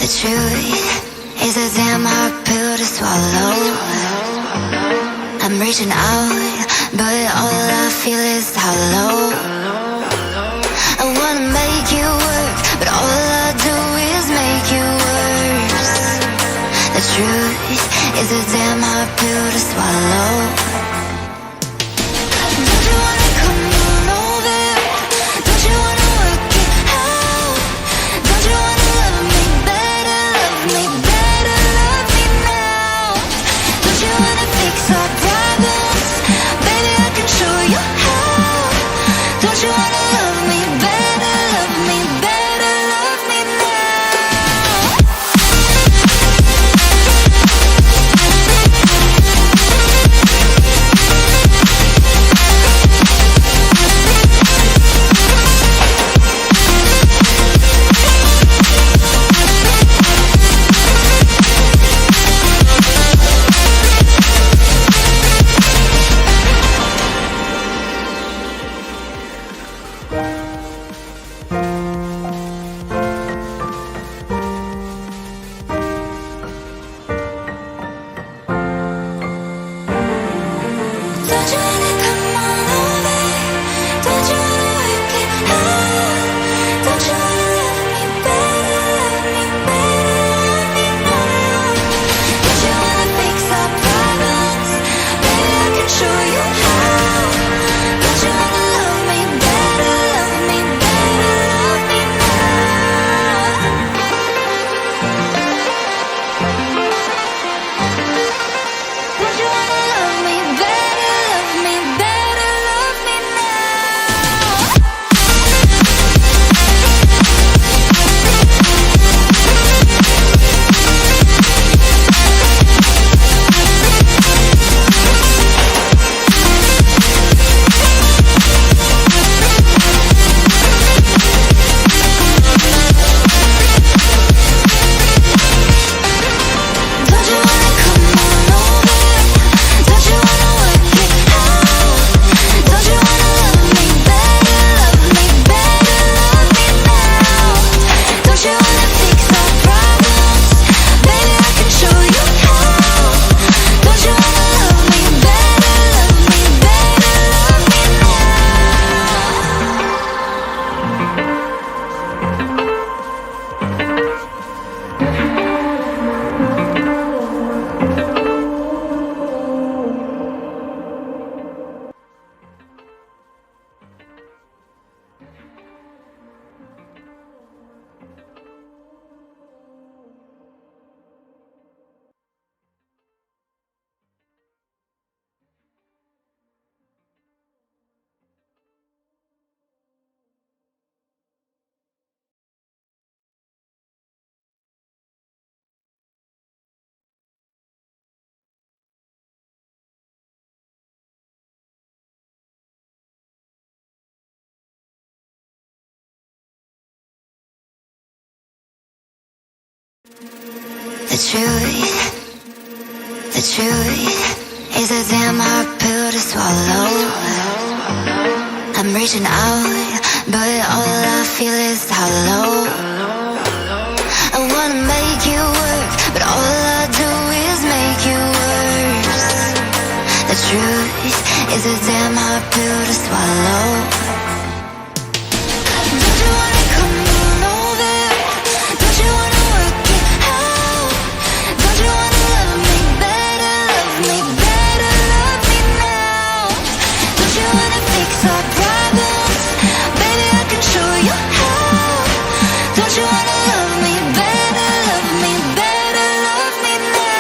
The truth is a damn hard pill to swallow. I'm reaching out, but all I feel is hollow. I wanna make you work, but all I do is make you worse. The truth is a damn hard pill to swallow. Don't you wanna come on over? Don't you wanna work it out? Don't you wanna love me better, love me now? Don't you wanna fix our problems? Baby, I can show you how. Don't you wanna love me better, love me now? Don't you wanna come on over? Don't you wanna work it out? Don't you wanna love me better, love me now? Don't you wanna fix our problems? Baby, I can show you how. Don't you wanna love me better, love me now? Don't you wanna love me better, love me The truth is a damn hard pill to swallow. I'm reaching out, but all I feel is hollow. I wanna make you work, but all I do is make you worse. The truth is a damn hard pill to swallow. Don't you wanna come on over? Don't you wanna work it out? Don't you wanna love me better, love me better, love me now? Don't you wanna fix our problems? Baby, I can show you how. Don't you wanna love me better, love me better, love me now?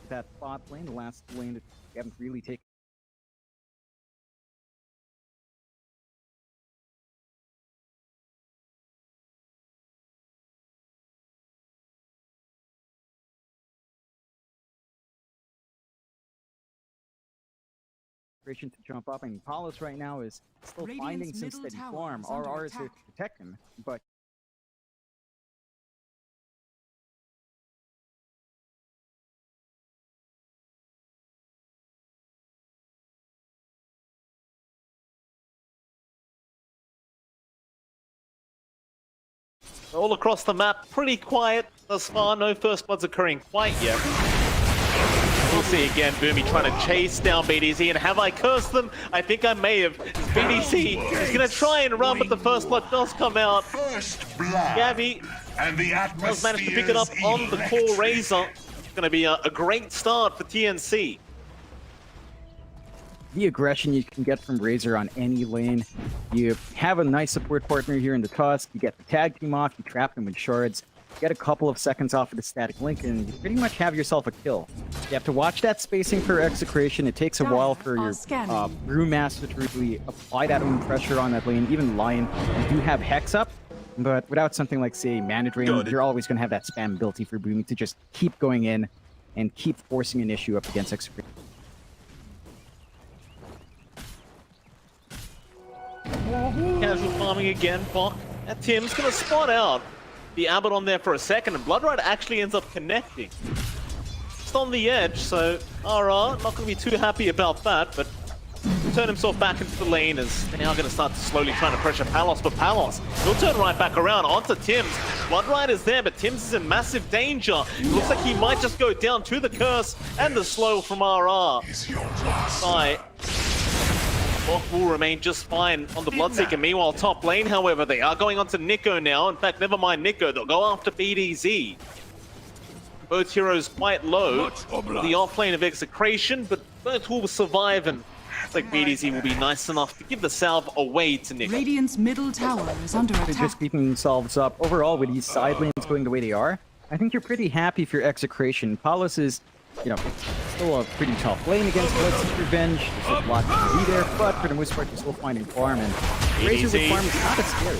that bot lane, the last lane that we haven't really taken. To jump up, and Palos right now is still finding some steady form. RR is there to protect him, but all across the map, pretty quiet thus far. No first bloods occurring quite yet. We'll see again, Boomy trying to chase down BDZ, and have I cursed them? I think I may have. BDZ is going to try and run, but the first blood does come out. Gabby does manage to pick it up on the core Razor. It's going to be a great start for TNC. the aggression you can get from Razor on any lane. You have a nice support partner here in the Tusk, you get the tag team off, you trap him with shards, get a couple of seconds off of the static link, and you pretty much have yourself a kill. You have to watch that spacing for execration. It takes a while for your Brewmaster to really apply that own pressure on that lane. Even Lion, you do have Hex up, but without something like, say, Mana Drain, you're always going to have that spam ability for Boomy to just keep going in and keep forcing an issue up against execration. Casual farming again, Bok. And Tim's going to spot out the Abaddon there for a second, and Bloodride actually ends up connecting. Just on the edge, so RR not going to be too happy about that, but turn himself back into the lane as they're now going to start to slowly trying to pressure Palos, but Palos will turn right back around onto Tims. Bloodride is there, but Tims is in massive danger. It looks like he might just go down to the curse and the slow from RR. Bok will remain just fine on the Bloodseeker. Meanwhile, top lane, however, they are going on to Nico now. In fact, never mind Nico, they'll go after BDZ. Both heroes quite low. The off lane of Execration, but both will survive, and it's like BDZ will be nice enough to give the salve away to Nico. Radiant's middle tower is under attack. They're just keeping themselves up. Overall, with these side lanes going the way they are, I think you're pretty happy for Execration. Palos is, you know, still a pretty tough lane against Bloodseeker Revenge. There's a lot to be there, but for the most part, you're still finding farm, and Razor with farm is not as scary.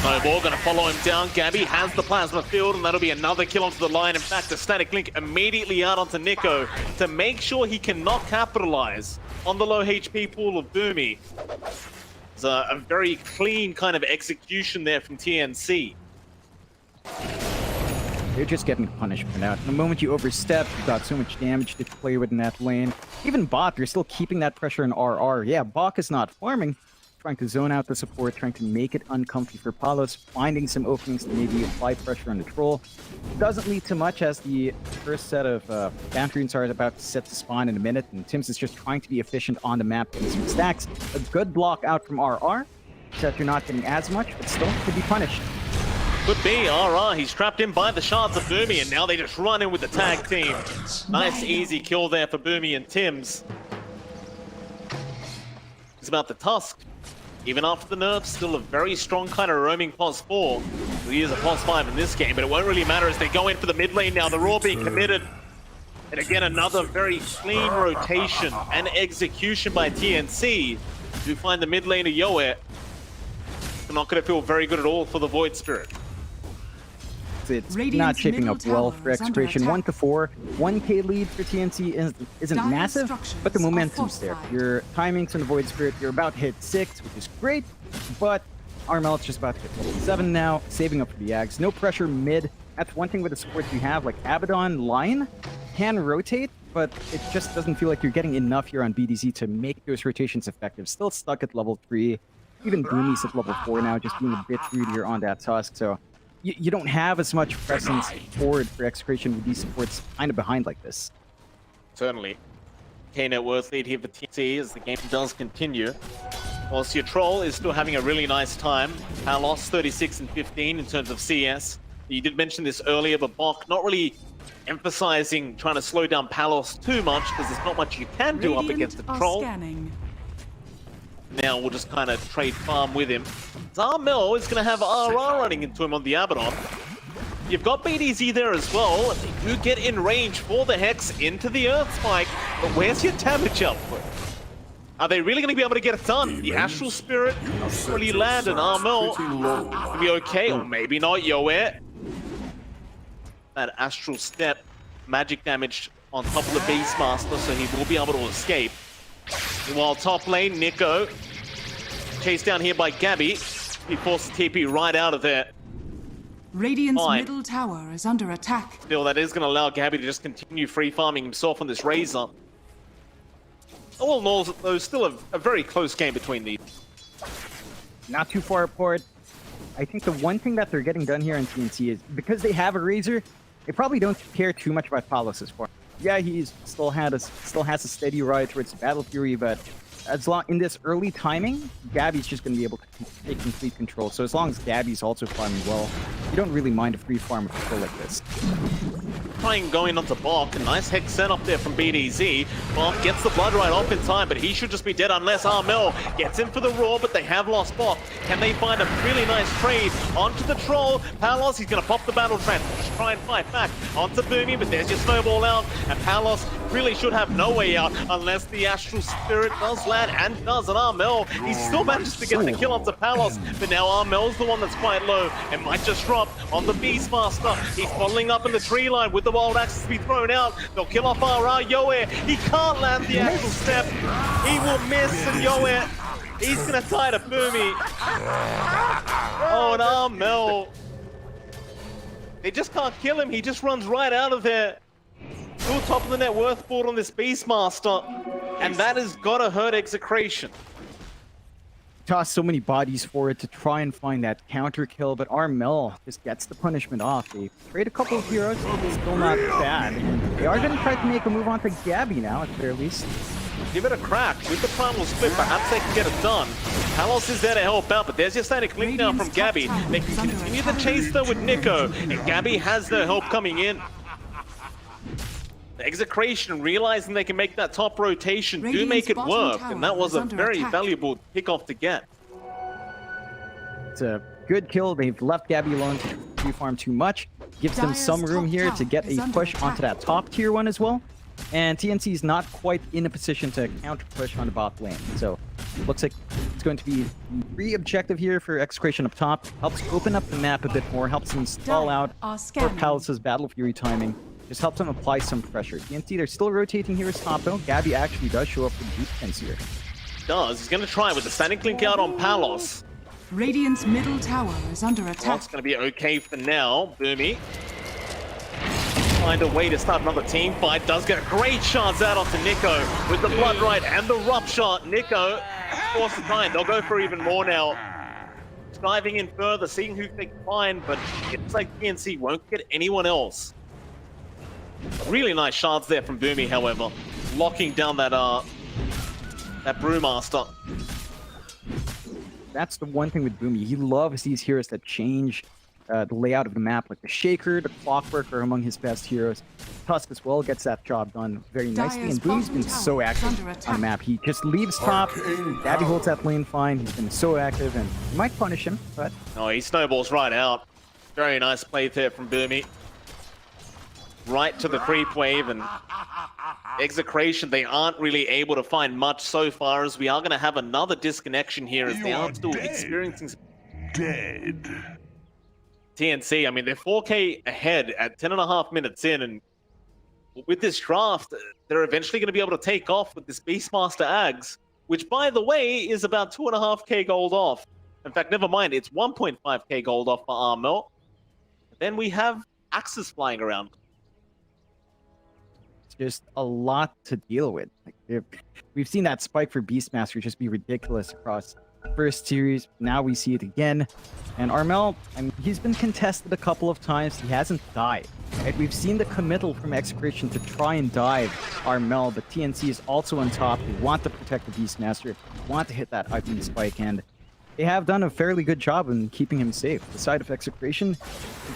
Snowball going to follow him down. Gabby has the plasma field, and that'll be another kill onto the line. In fact, the static link immediately out onto Nico to make sure he cannot capitalize on the low HP pool of Boomy. It's a very clean kind of execution there from TNC. They're just getting punished for that. The moment you overstep, you've got so much damage to play with in that lane. Even Bot, you're still keeping that pressure in RR. Yeah, Bok is not farming, trying to zone out the support, trying to make it uncomfy for Palos, finding some openings to maybe apply pressure on the troll. Doesn't lead to much, as the first set of Boundaries are about to set to spawn in a minute, and Tims is just trying to be efficient on the map in some stacks. A good block out from RR, except you're not getting as much, but still could be punished. Could be RR. He's trapped in by the shards of Boomy, and now they just run in with the tag team. Nice, easy kill there for Boomy and Tims. It's about the Tusk. Even after the nerfs, still a very strong kind of roaming pos 4. He is a pos 5 in this game, but it won't really matter as they go in for the mid lane now. They're all being committed. And again, another very clean rotation and execution by TNC to find the mid lane of Yoe. They're not going to feel very good at all for the Void Spirit. It's not shaping up well for Execration. 1-4, 1k lead for TNC isn't massive, but the momentum's there. Your timings on the Void Spirit, you're about to hit 6, which is great, but Armel's just about to hit level 7 now, saving up for the Ags. No pressure mid. That's one thing with the supports you have, like Abaddon, Lion can rotate, but it just doesn't feel like you're getting enough here on BDZ to make those rotations effective. Still stuck at level 3. Even Boomy's at level 4 now, just being a bit greedier on that Tusk, so you don't have as much presence forward for Execration with these supports kind of behind like this. Certainly. K-Net worth lead here for TNC as the game does continue. Whilst your Troll is still having a really nice time. Palos 36 and 15 in terms of CS. You did mention this earlier, but Bok not really emphasizing trying to slow down Palos too much because there's not much you can do up against the Troll. Now we'll just kind of trade farm with him. Zarmel is going to have RR running into him on the Abaddon. You've got BDZ there as well. They do get in range for the Hex into the Earth Spike, but where's your damage output? Are they really going to be able to get it done? The Astral Spirit really land, and Armel will be okay, or maybe not. Yoe. That Astral Step, magic damage on top of the Beastmaster, so he will be able to escape. Meanwhile, top lane, Nico, chased down here by Gabby. He forced the TP right out of there. Radiant's middle tower is under attack. Still, that is going to allow Gabby to just continue free farming himself on this Razor. All in all, though, still a very close game between these. Not too far apart. I think the one thing that they're getting done here on TNC is because they have a Razor, they probably don't care too much about Palos' form. Yeah, he's still has a steady ride towards the Battle Fury, but as long in this early timing, Gabby's just going to be able to take complete control. So as long as Gabby's also farming well, you don't really mind a free farm of control like this. Trying going onto Bok. A nice Hex set up there from BDZ. Bok gets the Blood Rite off in time, but he should just be dead unless Armel gets in for the Roar, but they have lost Bok. Can they find a really nice trade onto the Troll? Palos, he's going to pop the Battle Trance. Try and fight back onto Boomy, but there's your Snowball out, and Palos really should have no way out unless the Astral Spirit does land, and does, and Armel, he still manages to get the kill onto Palos, but now Armel's the one that's quite low and might just drop on the Beastmaster. He's following up in the tree line with the Wild Axes to be thrown out. They'll kill off RR. Yoe, he can't land the Astral Step. He will miss, and Yoe, he's gonna tie to Boomy. Oh, and Armel, they just can't kill him. He just runs right out of there. Still top of the net worth board on this Beastmaster, and that has gotta hurt Execration. Toss so many bodies forward to try and find that counter kill, but Armel just gets the punishment off. They trade a couple of heroes, still not bad. And they are going to try to make a move onto Gabby now, at the very least. Give it a crack. With the Primal Split, perhaps they can get it done. Palos is there to help out, but there's your static link now from Gabby. They can continue the chase though with Nico, and Gabby has their help coming in. The Execration, realizing they can make that top rotation, do make it work, and that was a very valuable kickoff to get. It's a good kill. They've left Gabby alone to free farm too much. Gives them some room here to get a push onto that top tier one as well. And TNC is not quite in a position to counter push on the bot lane. So looks like it's going to be free objective here for Execration up top. Helps open up the map a bit more, helps them stall out for Palos' Battle Fury timing. Just helps them apply some pressure. TNC, they're still rotating here as top though. Gabby actually does show up for the defense here. Does. He's going to try with the static link out on Palos. Radiant's middle tower is under attack. It's going to be okay for now. Boomy find a way to start another team fight. Does get great shots out onto Nico with the Blood Rite and the Rup shot. Nico forced to find. They'll go for even more now. Diving in further, seeing who they can find, but it looks like TNC won't get anyone else. Really nice shards there from Boomy, however, locking down that Brewmaster. That's the one thing with Boomy. He loves these heroes that change the layout of the map, like the Shaker, the Clockwork are among his best heroes. Tusk as well gets that job done very nicely, and Boomy's been so active on the map. He just leaves top, Gabby holds that lane fine, he's been so active, and you might punish him, but... Oh, he snowballs right out. Very nice play there from Boomy. Right to the creep wave, and Execration, they aren't really able to find much so far, as we are going to have another disconnection here as they are still experiencing... Dead. TNC, I mean, they're 4K ahead at 10.5 minutes in, and with this draft, they're eventually going to be able to take off with this Beastmaster Ags, which, by the way, is about 2.5K gold off. In fact, never mind, it's 1.5K gold off for Armel. Then we have axes flying around. It's just a lot to deal with. Like, we've seen that spike for Beastmaster just be ridiculous across the first series. Now we see it again. And Armel, I mean, he's been contested a couple of times. He hasn't died. Right? We've seen the committal from Execration to try and dive Armel, but TNC is also on top. They want to protect the Beastmaster, they want to hit that ugly spike, and they have done a fairly good job in keeping him safe. The side of Execration,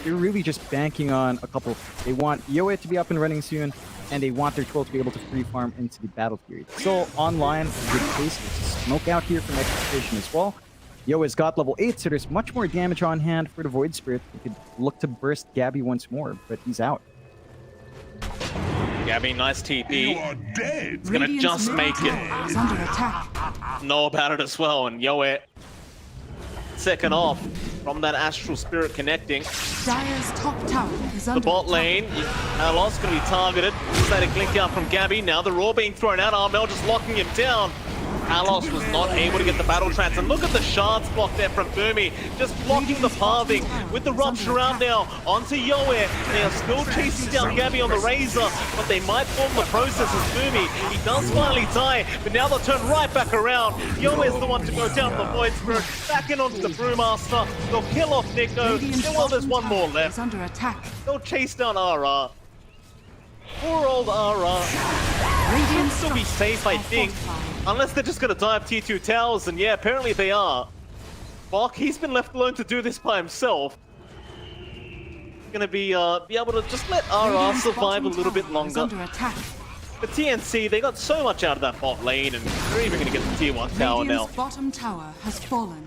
they're really just banking on a couple. They want Yoe to be up and running soon, and they want their troll to be able to free farm into the battle period. So online, good case. There's a smoke out here from Execration as well. Yoe's got level 8, so there's much more damage on hand for the Void Spirit. He could look to burst Gabby once more, but he's out. Gabby, nice TP. You are dead. It's gonna just make it. Is under attack. Know about it as well, and Yoe second off from that Astral Spirit connecting. Dire's top tower is The under bot attack. lane, Alos gonna be targeted. Static link out from Gabby. Now the Roar being thrown out. Armel just locking him down. Alos was not able to get the battle trance, and look at the shards block there from Boomy, just blocking the pathing with the rupture around now onto Yoe. They are still chasing down Gabby on the Razor, but they might form the process as Boomy. He does finally die, but now they'll turn right back around. Yoe is the one to go down the Void Spirit, back in onto the Brewmaster. They'll kill off Nico. Radiant's Well, there's one more is left. under attack. They'll chase down RR. Poor old RR. Radiant's Still be safe, I think. Unless they're just gonna dive tier 2 towers, and yeah, apparently they are. Bok, he's been left alone to do this by himself. Gonna be able to just let RR survive a little bit longer. Under attack. But TNC, they got so much out of that bot lane, and they're even gonna get the tier 1 tower now. Radiant's bottom tower has fallen.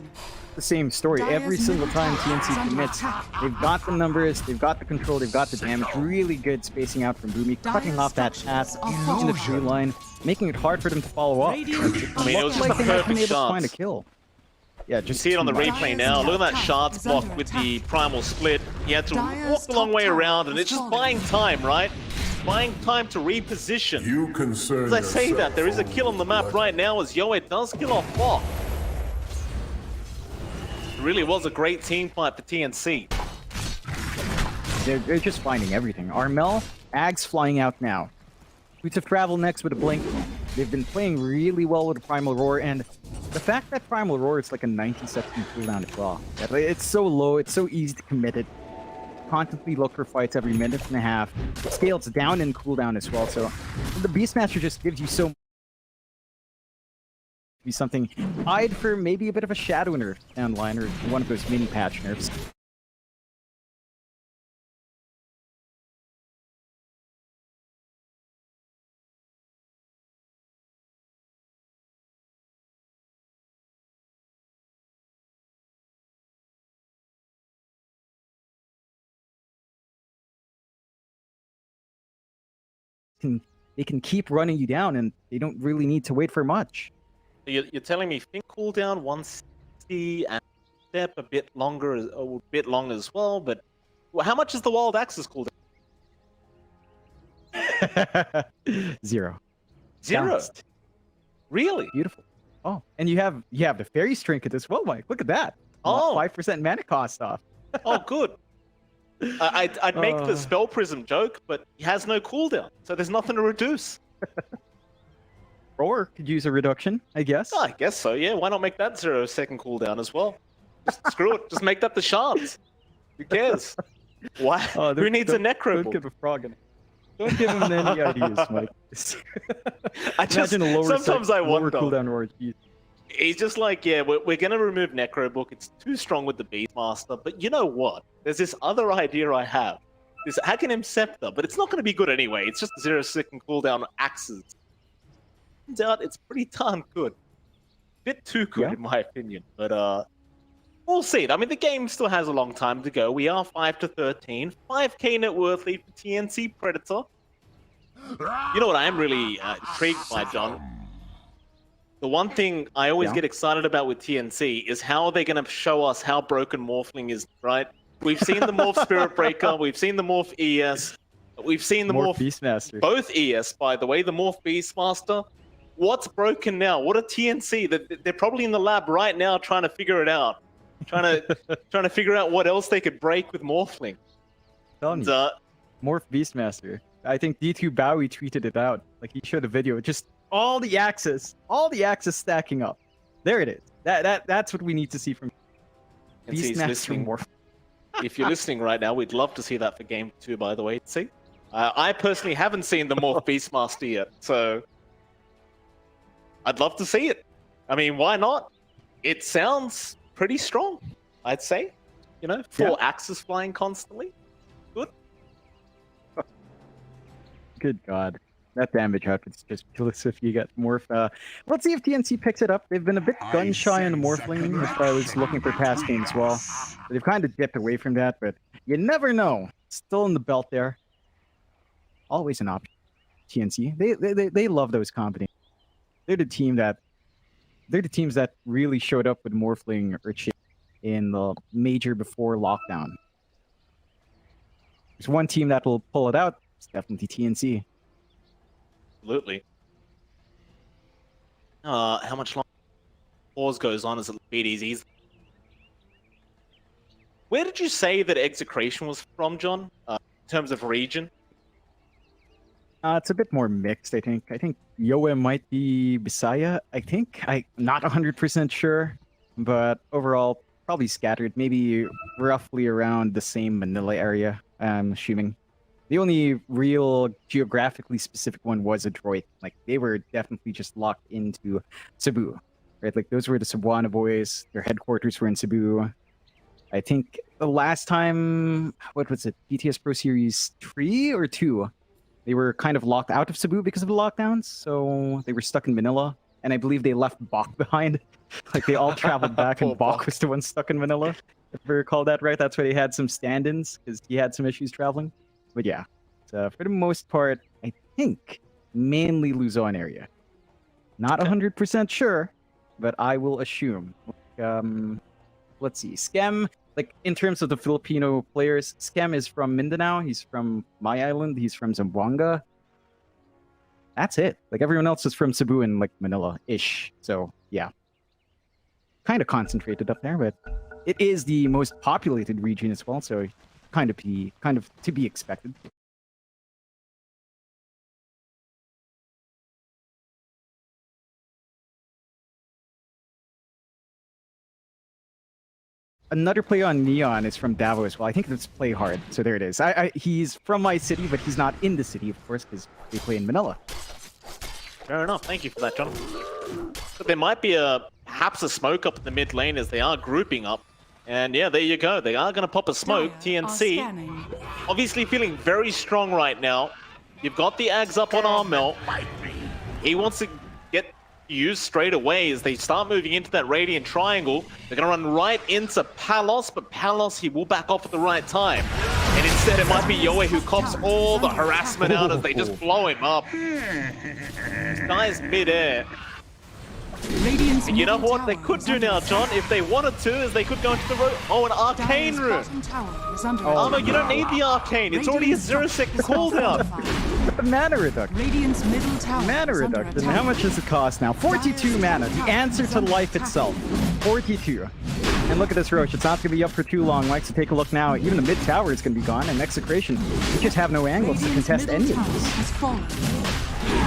The same story every Dire's single middle time tower TNC is under commits. attack. They've got the numbers, they've got the control, they've got the damage. Really good spacing out from Boomy, cutting off that path in the tree line, making it hard for them to follow up. I mean, it was just Like a they might have been perfect able to find a chance. kill. Yeah, You just see it on the too much. replay now. Look at that shards is block under with attack. the primal split. He had to Dire's walk the long top way tower around, and has it's just fallen. buying time, right? Buying time to reposition. You concern As I say yourself that, there is a only kill on the map with right now as Yoe does kill off Bok. It really was a great team fight for TNC. They're just finding everything. Armel, Ags flying out now. Boots of Travel next with a Blink. They've been playing really well with the Primal Roar, and the fact that Primal Roar is like a 90-second cooldown as well. It's so low, it's so easy to commit it. Constantly look for fights every minute and a half. It scales down in cooldown as well, so the Beastmaster just gives you so be something eyed for maybe a bit of a shadow nerf down the line, or one of those mini patch nerfs. They can keep running you down, and they don't really need to wait for much. You're telling me Fink cooldown 160 and step a bit longer, a bit long as well, but how much is the Wild Axe's cooldown? 0. Zero. Balanced. Really? Beautiful. Oh, and you have the Fairy Trinket as well, Mike. Look at that. Oh. 5% mana cost off. Oh, good. I'd make the Oh. Spell Prism joke, but he has no cooldown, so there's nothing to reduce. Or could use a reduction, I guess. Oh, I guess so, yeah. Why not make that 0-second cooldown as well? Just screw it. Just make that the shards. Who cares? Why? Oh, Who needs a Necro Don't Ball? give a frog any. Don't give him any ideas, Mike. I just, Imagine a lower sometimes I lower wonder. cooldown roar. Jeez. He's just like, yeah, we're going to remove Necro Book. It's too strong with the Beastmaster. But you know what? There's this other idea I have. This Hackenham Scepter, but it's not going to be good anyway. It's just 0-second cooldown axes. Turns out it's pretty darn good. Bit too good, Yeah. in my opinion. But we'll see. I mean, the game still has a long time to go. We are 5-13. 5k net worth lead for TNC Predator. You know what I am really intrigued by, John? The one thing I always Yeah. get excited about with TNC is how they're going to show us how broken Morphling is, right? We've seen the Morph Spirit Breaker, we've seen the Morph ES, we've seen the Morph Beastmaster. both ES, by the way, the Morph Beastmaster. What's broken now? What are TNC? They're probably in the lab right now trying to figure it out. Trying to figure out what else they could break with Morphling. Telling And, you. Morph Beastmaster. I think D2 Bowie tweeted it out. Like, he showed a video. Just all the axes stacking up. There it is. That's what we need to see from TNC's Beastmaster listening. Morph. If you're listening right now, we'd love to see that for Game 2, by the way. See? I personally haven't seen the Morph Beastmaster yet, so I'd love to see it. I mean, why not? It sounds pretty strong, I'd say. You know, 4 axes flying constantly. Good. Good God. That damage up, it's just ridiculous if you get Morph. Let's see if TNC picks it up. They've been a bit gun-shy on the Morphling, if I was looking for past games as well. They've kind of dipped away from that, but you never know. Still in the belt there. Always an option. TNC. They love those combinations. They're the teams that really showed up with Morphling or Chip in the major before lockdown. There's one team that will pull it out. It's definitely TNC. Absolutely. How much longer pause goes on as it beat easy? Where did you say that Execration was from, John? In terms of region? It's a bit more mixed, I think. I think Yoe might be Bisaya, I'm not 100% sure. But overall, probably scattered. Maybe roughly around the same Manila area, I'm assuming. The only real geographically specific one was Adroit. Like, they were definitely just locked into Cebu. Right? Like, those were the Cebuana boys. Their headquarters were in Cebu. I think the last time, what was it, BTS Pro Series 3 or 2, they were kind of locked out of Cebu because of the lockdowns, so they were stuck in Manila, and I believe they left Bok behind. Like, they all traveled back, and Bok was the one stuck in Manila. If I recall that right, that's why they had some stand-ins, because he had some issues traveling. But yeah, so for the most part, I think mainly Luzon area. Not 100% sure, but I will assume. Let's see, Scam. Like, in terms of the Filipino players, Scam is from Mindanao. He's from my island. He's from Zamboanga. That's it. Like, everyone else is from Cebu and, like, Manila-ish. So, yeah. Kind of concentrated up there, but it is the most populated region as well, so kind of to be expected. Another player on Neon is from Davao as well. I think it's Play Hard, so there it is. He's from my city, but he's not in the city, of course, because they play in Manila. Fair enough. Thank you for that, John. But there might be perhaps a smoke up in the mid lane as they are grouping up. And yeah, there you go. They are going to pop a smoke. TNC, obviously feeling very strong right now. You've got the Ags up on Armel. He wants to get used straight away as they start moving into that Radiant Triangle. They're going to run right into Palos, but Palos, he will back off at the right time. And instead, it might be Yoe who cops all the harassment out as they just blow him up. This guy's mid-air. And you know what they could do now, John, if they wanted to, is they could go into the road. Oh, an arcane room. Oh no, you don't need the arcane. It's already a 0-second cooldown. But the mana reduction. Radiant's middle tower Mana reduction. How much does it cost now? 42 mana. The answer to life itself. 42. And look at this Roche. It's not going to be up for too long. Likes to take a look now. Even the mid tower is going to be gone. And Execration, we just have no angles to contest any of this.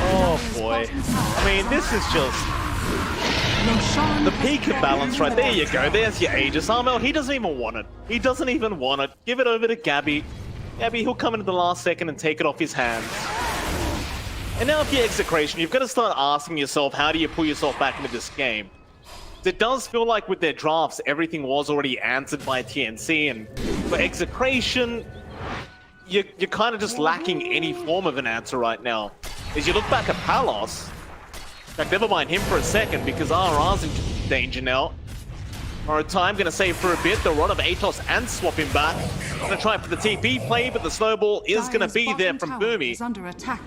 Oh boy. I mean, this is just the peak of balance right there. You go. There's your Aegis. Armel, he doesn't even want it. He doesn't even want it. Give it over to Gabby. Gabby, he'll come into the last second and take it off his hands. And now if you're Execration, you've got to start asking yourself, how do you pull yourself back into this game? It does feel like with their drafts, everything was already answered by TNC, and for Execration, you're kind of just lacking any form of an answer right now. As you look back at Palos, in fact, never mind him for a second, because RR's in danger now. Time gonna save for a bit. The run of Atos and swap him back. Gonna try for the TP play, but the snowball is gonna be there from Boomy. Under attack.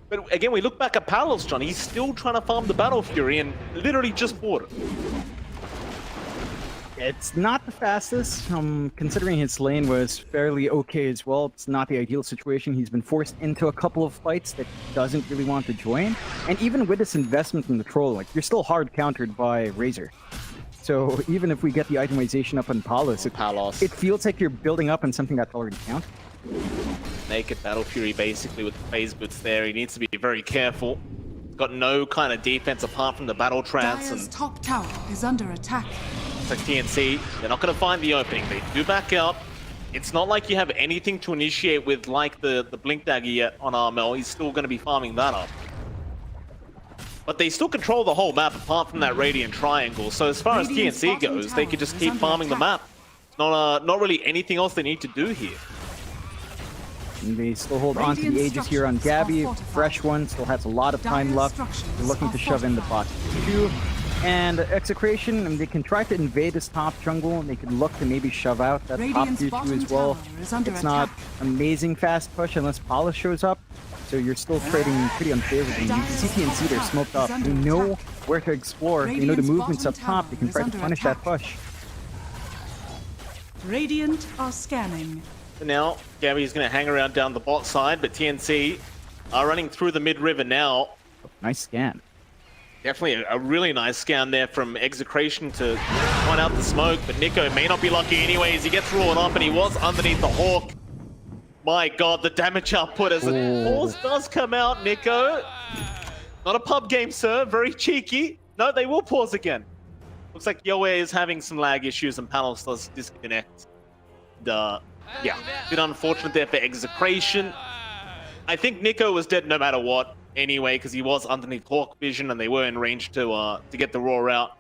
But again, we look back at Palos, John. He's still trying to farm the Battle Fury and literally just bought it. It's not the fastest, considering his lane was fairly okay as well. It's not the ideal situation. He's been forced into a couple of fights that he doesn't really want to join. And even with this investment in the troll, like, you're still hard countered by Razor. So even if we get the itemization up on Palos, it feels like you're building up on something that's already counted. Naked Battle Fury basically with the phase boots there. He needs to be very careful. He's got no kind of defense apart from the battle trance. Dire's top tower is under attack. Like TNC, they're not going to find the opening. They do back out. It's not like you have anything to initiate with, like the Blink Dagger yet on Armel. He's still going to be farming that up. But they still control the whole map apart from that Radiant Triangle. So as far as TNC goes, they could just keep farming the map. Not really anything else they need to do here. And they still hold on to the Aegis here on Gabby. Fresh one, still has a lot of time left. They're looking to shove in the bot 2. And Execration, and they can try to invade this top jungle, and they can look to maybe shove out that top tier 2 as well. It's not amazing fast push unless Palos shows up. so you're still trading pretty unfavorably. You can see TNC, they're smoked up. They know where to explore. They know the movements up top. They can try to punish that push. Radiant are scanning. So now, Gabby's going to hang around down the bot side, but TNC are running through the mid-river now. Nice scan. Definitely a really nice scan there from Execration to point out the smoke, but Nico may not be lucky anyways. He gets rolled up and he was underneath the Hawk. My god, the damage output as the pause does come out, Nico. Not a pub game, sir. Very cheeky. No, they will pause again. Looks like Yoe is having some lag issues and Panos does disconnect. Yeah, bit unfortunate there for Execration. I think Nico was dead no matter what anyway, because he was underneath Hawk vision and they were in range to get the roar out.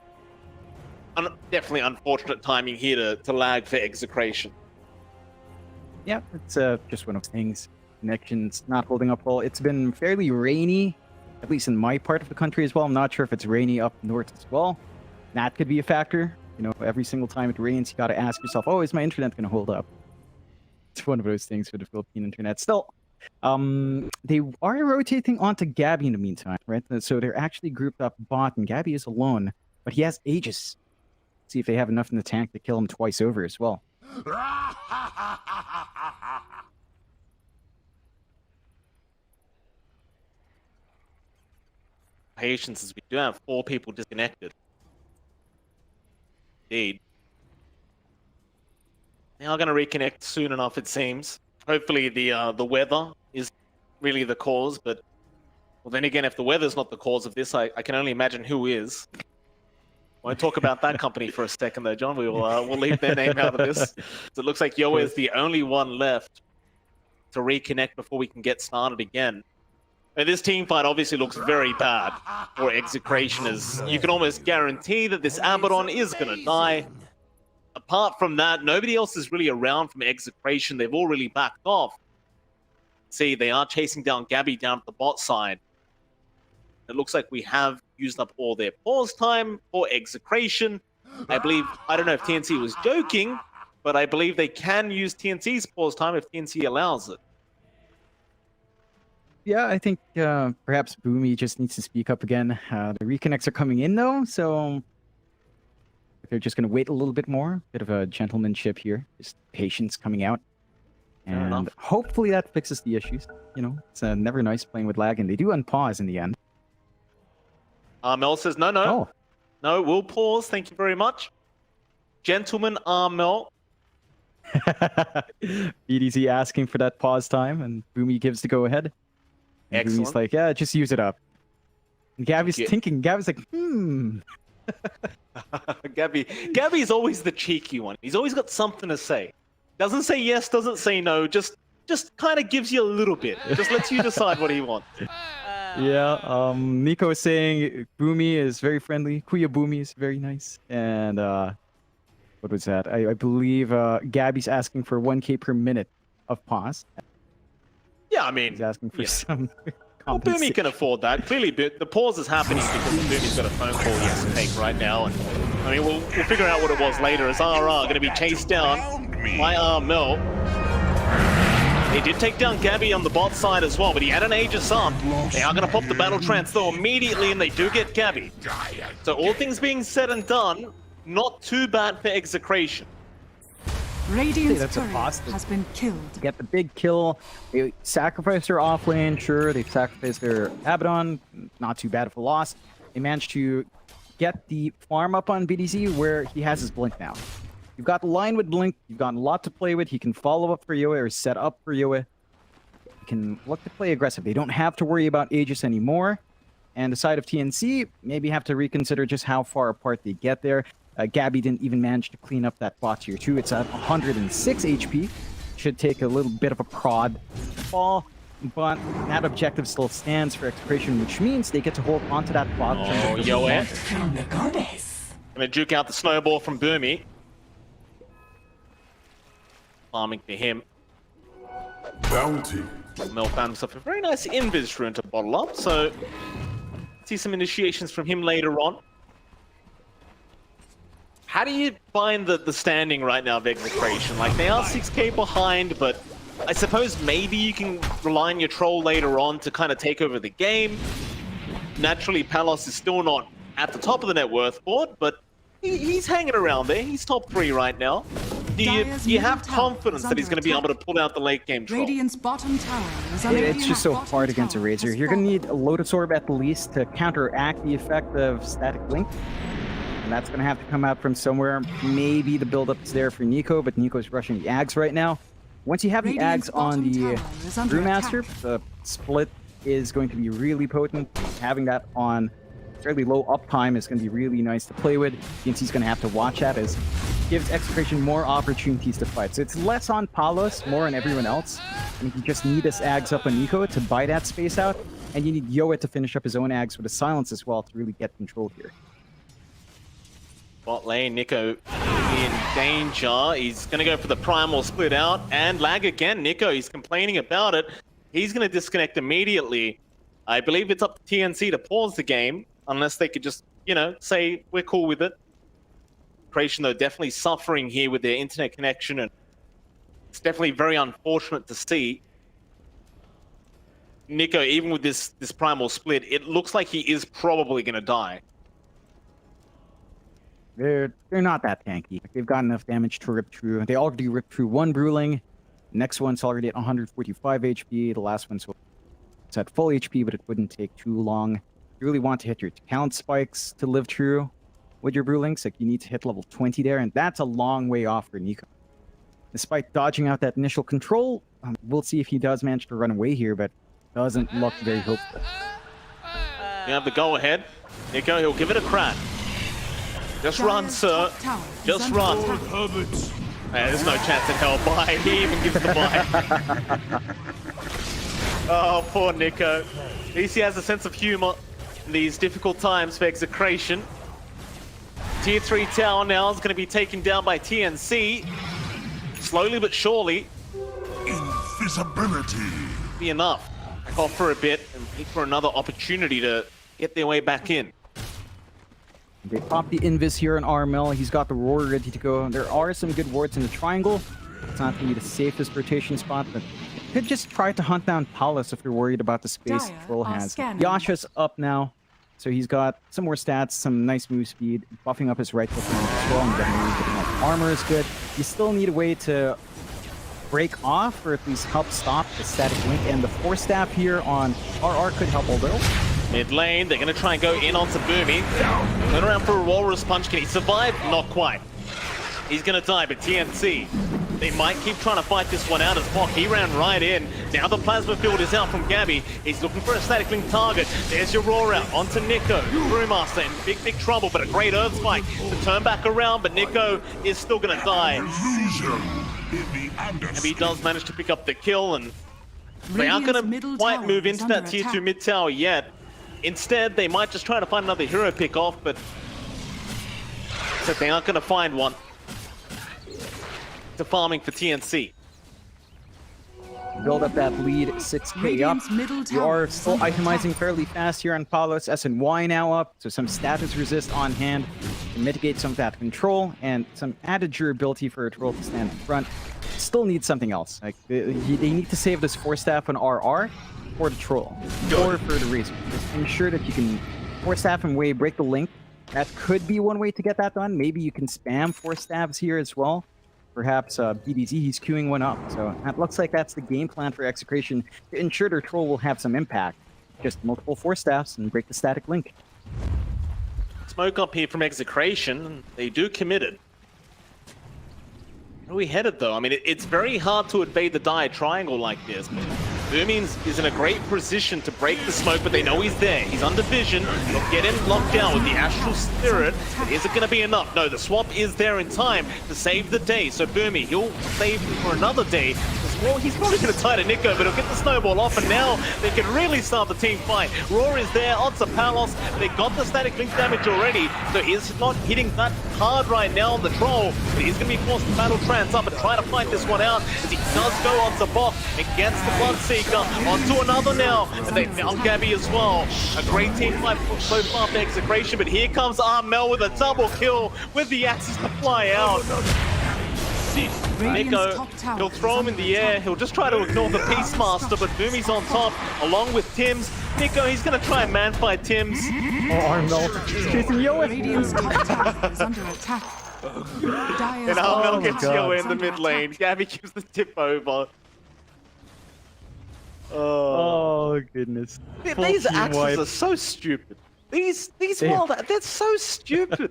Definitely unfortunate timing here to lag for Execration. Yeah, it's just one of those things. Connection's not holding up well. It's been fairly rainy, at least in my part of the country as well. I'm not sure if it's rainy up north as well. That could be a factor. You know, every single time it rains, you got to ask yourself, oh, is my internet going to hold up? It's one of those things for the Philippine internet. Still, they are rotating onto Gabby in the meantime, right? So they're actually grouped up bot, and Gabby is alone, but he has Aegis. See if they have enough in the tank to kill him twice over as well. Patience, as we do have 4 people disconnected. Indeed. They are going to reconnect soon enough, it seems. Hopefully the weather is really the cause, but well, then again, if the weather's not the cause of this, I can only imagine who is. Won't talk about that company for a second though, John. We'll leave their name out of this. So it looks like Yoe is the only one left to reconnect before we can get started again. And this team fight obviously looks very bad for Execration, as you can almost guarantee that this Abaddon is going to die. Apart from that, nobody else is really around from Execration. They've all really backed off. See, they are chasing down Gabby down at the bot side. It looks like we have used up all their pause time for Execration. I don't know if TNC was joking, but I believe they can use TNC's pause time if TNC allows it. Yeah, I think perhaps Boomy just needs to speak up again. The reconnects are coming in though, so they're just going to wait a little bit more. Bit of a gentlemanship here, just patience coming out. And hopefully that fixes the issues. You know, it's never nice playing with lag, and they do unpause in the end. Mel says, no, we'll pause. Thank you very much. Gentleman Mel. BDZ asking for that pause time, and Boomy gives the go-ahead. And Excellent. Boomy's like, yeah, just use it up. And Gabby's thinking, Gabby's like, Gabby's always the cheeky one. He's always got something to say. Doesn't say yes, doesn't say no, just kind of gives you a little bit. Just lets you decide what he wants. Yeah, Nico is saying Boomy is very friendly. Kuya Boomy is very nice. And what was that? I believe Gabby's asking for 1K per minute of pause. Yeah, I mean, he's asking for some well, Boomy can afford that. Clearly, the pause is happening because Boomy's got a phone call he has to take right now. And I mean, we'll figure out what it was later. As RR going to be chased down by Mel. They did take down Gabby on the bot side as well, but he had an Aegis up. They are going to pop the Battle Trance though immediately, and they do get Gabby. So all things being said and done, not too bad for Execration. Radiant's turret has been killed. Get the big kill. They sacrificed their off lane, sure. They sacrificed their Abaddon. Not too bad of a loss. They managed to get the farm up on BDZ where he has his blink now. You've got the line with blink. You've got a lot to play with. He can follow up for Yoe or set up for Yoe. You can look to play aggressive. They don't have to worry about Aegis anymore. And the side of TNC, maybe have to reconsider just how far apart they get there. Gabby didn't even manage to clean up that bot tier 2. It's at 106 HP. Should take a little bit of a prod fall, but that objective still stands for Execration, which means they get to hold onto that bot. Oh, Yoe. Gonna juke out the snowball from Boomy. Farming for him. Bounty. Mel found himself a very nice invis rune to bottle up, so see some initiations from him later on. How do you find the standing right now of Execration? Like, they are 6k behind, but I suppose maybe you can rely on your troll later on to kind of take over the game. Naturally, Palos is still not at the top of the net worth board, but he's hanging around there. He's top 3 right now. Do you have confidence that he's going to be able to pull out the late game troll? Radiant's bottom tower is under It's just so attack. hard against a Razor. You're going to need a Lotus Orb at least to counteract the effect of Static Link. And that's going to have to come out from somewhere. Maybe the build-up is there for Nico, but Nico's rushing the Ags right now. Once you have the Radiant's Ags on the bottom tower is under Brewmaster, attack. the split is going to be really potent. Having that on fairly low uptime is going to be really nice to play with. TNC's going to have to watch that as gives Execration more opportunities to fight. So it's less on Palos, more on everyone else. And you just need this Ags up on Nico to buy that space out. And you need Yoa to finish up his own Ags with a silence as well to really get control here. Bot lane, Nico in danger. He's going to go for the primal split out and lag again. Nico, he's complaining about it. He's going to disconnect immediately. I believe it's up to TNC to pause the game, unless they could just, you know, say we're cool with it. Creation, though, definitely suffering here with their internet connection, and it's definitely very unfortunate to see. Nico, even with this primal split, it looks like he is probably going to die. They're not that tanky. They've got enough damage to rip through. They already ripped through one Brewling. Next one's already at 145 HP. The last one's at full HP, but it wouldn't take too long. You really want to hit your talent spikes to live through with your Brewlings. Like, you need to hit level 20 there, and that's a long way off for Nico. Despite dodging out that initial control, we'll see if he does manage to run away here, but doesn't look very hopeful. You have the go-ahead. Nico, he'll give it a crack. Just run, sir. Just run. Man, there's no chance in hell. Bye. He even gives the bye. Oh, poor Nico. At least he has a sense of humor in these difficult times for Execration. Tier 3 tower now is going to be taken down by TNC. Slowly but surely. Invisibility. Be enough. Back off for a bit and wait for another opportunity to get their way back in. They pop the Invis here on RML. He's got the Roar ready to go. There are some good wards in the triangle. It's not going to be the safest rotation spot, but could just try to hunt down Palos if you're worried about the space the Troll has. Yasha's up now, so he's got some more stats, some nice move speed, buffing up his right foot as well, and getting armor is good. You still need a way to break off, or at least help stop the Static Link, and the Force Staff here on RR could help a little. Mid lane, they're going to try and go in onto Boomy. Turn around for a Walrus Punch. Can he survive? Not quite. He's going to die, but TNC, they might keep trying to fight this one out as Bok. He ran right in. Now the Plasma Field is out from Gabby. He's looking for a Static Link target. There's your Roar out onto Nico. Brewmaster in big trouble, but a great Earth Spike to turn back around, but Nico is still going to die. Gabby does manage to pick up the kill, and they aren't going to quite move into that tier 2 mid tower yet. Instead, they might just try to find another hero pick off, but except they aren't going to find one. To farming for TNC. Build up that lead 6k up. You are still itemizing fairly fast here on Palos. SNY now up, so some status resist on hand to mitigate some of that control and some added durability for a Troll to stand in front. Still need something else. Like they need to save this Force Staff on RR for the Troll or for the Razor. Just ensure that you can Force Staff him away, break the link. That could be one way to get that done. Maybe you can spam Force Staffs here as well. Perhaps BDZ, he's queuing one up. So that looks like that's the game plan for Execration to ensure their Troll will have some impact. Just multiple Force Staffs and break the Static Link. Smoke up here from Execration. They do commit it. Where are we headed, though? I mean, it's very hard to evade the dire triangle like this. Boomings is in a great position to break the smoke, but they know he's there. He's under vision. They'll get him locked down with the Astral Spirit. But is it going to be enough? No, the swap is there in time to save the day. So Boomy, he'll save for another day. Well, he's probably going to tie to Nico, but he'll get the snowball off, and now they can really start the team fight. Roar is there, onto Palos. They got the Static Link damage already, so he's not hitting that hard right now on the Troll, but he's going to be forced to battle Trans up and try to fight this one out, as he does go onto Bok and gets the Bloodseeker onto another now, and they found Gabby as well. A great team fight so far for Execration, but here comes Armel with a double kill with the axes to fly out. see. Nico, he'll throw him in the air. He'll just try to ignore the Beastmaster, but Boomy's on top, along with Tims. Nico, he's going to try and man-fight Tims. Oh, Armel. He's chasing Yoa. Radiant's top tower is under attack. And Armel gets Yoa in the mid lane. Gabby gives the tip over. Oh, goodness. These axes are so stupid. These wild, they're so stupid.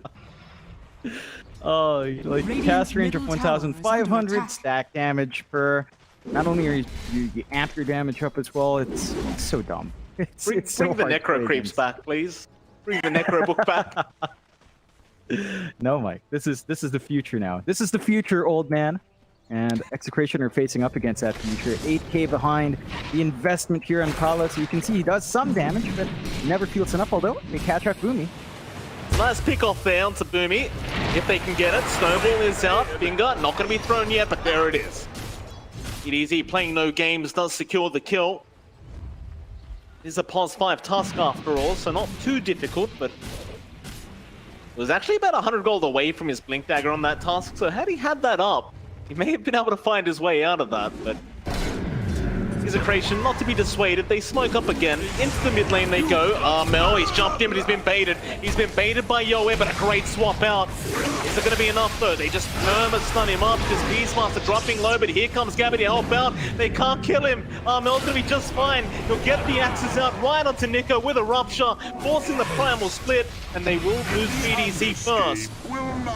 Oh, like cast range of 1,500, stack damage per. Not only are you amp your damage up as well, it's so dumb. Bring so the Necro Creeps back, please. Bring the Necro book back. No, Mike. This is the future now. This is the future, old man. And Execration are facing up against that future. 8k behind the investment here on Palos. You can see he does some damage, but never feels enough, although they catch out Boomy. Nice pick off there onto Boomy. If they can get it, Snowball is out. Finger, not going to be thrown yet, but there it is. It easy, playing no games, does secure the kill. It is a pos 5 task after all, so not too difficult, but it was actually about 100 gold away from his Blink Dagger on that task, so had he had that up, he may have been able to find his way out of that, but Execration not to be dissuaded. They smoke up again. Into the mid lane they go. Mel, he's jumped in, but he's been baited. He's been baited by Yoe, but a great swap out. Is it going to be enough, though? They just stun him up. This Beastmaster dropping low, but here comes Gabby to help out. They can't kill him. Mel's going to be just fine. He'll get the axes out right onto Nico with a rupture, forcing the primal split, and they will lose BDZ first.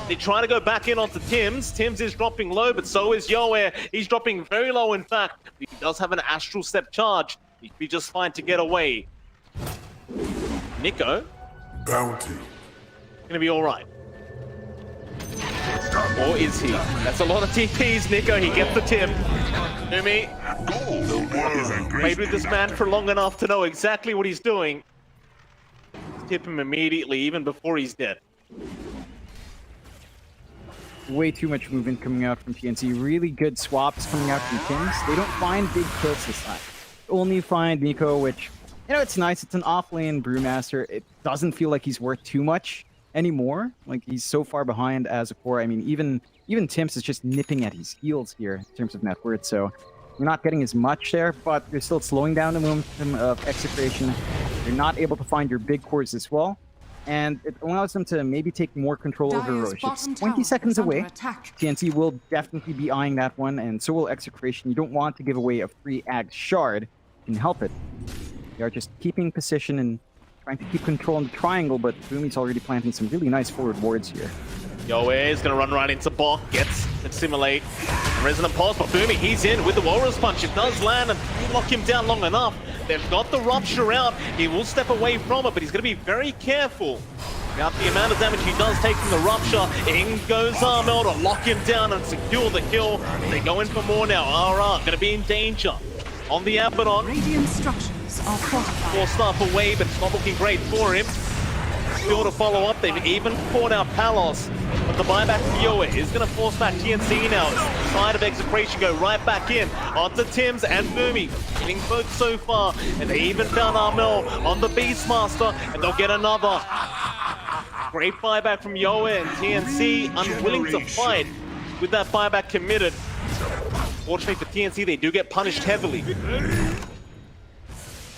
They try to go back in onto Tims. Tims is dropping low, but so is Yoe. He's dropping very low, in fact. He does have an Astral Step charge. He'd be just fine to get away. Nico. Bounty. Gonna be alright. Or is he? That's a lot of TPs, Nico. He gets the tip. Numi. Played with this man for long enough to know exactly what he's doing. Tip him immediately, even before he's dead. Way too much movement coming out from TNC. Really good swaps coming out from Tims. They don't find big kills this time. Only find Nico, which, you know, it's nice. It's an off-lane Brewmaster. It doesn't feel like he's worth too much anymore. Like, he's so far behind as a core. I mean, even Tims is just nipping at his heels here in terms of net worth. So you're not getting as much there, but you're still slowing down the momentum of Execration. You're not able to find your big cores as well. And it allows them to maybe take more control over Roche. It's 20 seconds away. TNC will definitely be eyeing that one, and so will Execration. You don't want to give away a free Ag Shard. You can help it. They are just keeping position and trying to keep control in the triangle, but Boomy's already planting some really nice forward wards here. Yoe is going to run right into Bok, gets Assimilate. Resonant Pulse, but Boomy, he's in with the Walrus Punch. It does land and lock him down long enough. They've got the Rupture out. He will step away from it, but he's going to be very careful about the amount of damage he does take from the Rupture. In goes Armel to lock him down and secure the kill. They go in for more now. RR going to be in danger. On the Abaddon. Radiant structures are fortified. Forced up away, but it's not looking great for him. Still to follow up. They've even caught out Palos. But the buyback for Yoe is going to force back TNC now. Side of Execration go right back in onto Tims and Boomy. Getting both so far. And they even found Armel on the Beastmaster. And they'll get another. Great buyback from Yoe, and TNC unwilling to fight with that buyback committed. Fortunately for TNC, they do get punished heavily.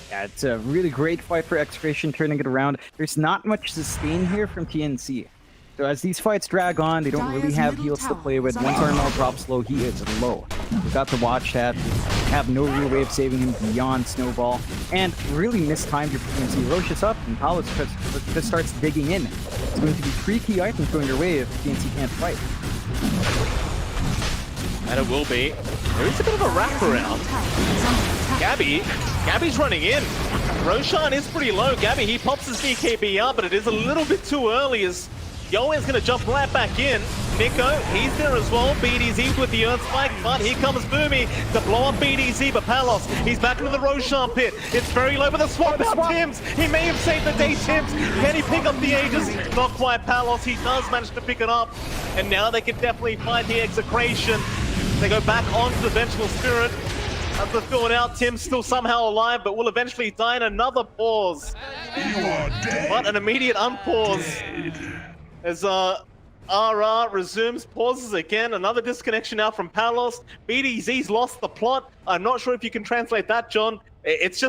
Yeah, it's a really great fight for Execration, turning it around. There's not much sustain here from TNC. So as these fights drag on, they don't really have heals to play with. Once Armel drops low, he is low. We've got to watch that. We have no real way of saving him beyond Snowball. And really mistimed your TNC. Roche is up, and Palos just starts digging in. It's going to be 3 key items going your way if TNC can't fight. And it will be. There is a bit of a wraparound. Gabby's running in. Roshan is pretty low. Gabby, he pops his DKB up, but it is a little bit too early as Yoe is going to jump right back in. Nico, he's there as well. BDZ with the Earth Spike, but here comes Boomy to blow up BDZ, but Palos, he's back into the Roshan pit. It's very low, but the swap out Tims. He may have saved the day, Tims. Can he pick up the Aegis? Not quite Palos. He does manage to pick it up. And now they can definitely find the Execration. They go back onto the Vengeful Spirit. As they fill it out, Tim's still somehow alive, but will eventually die in another pause. But an immediate unpause. As RR resumes, pauses again. Another disconnection now from Palos. BDZ's lost the plot. I'm not sure if you can translate that, John. It's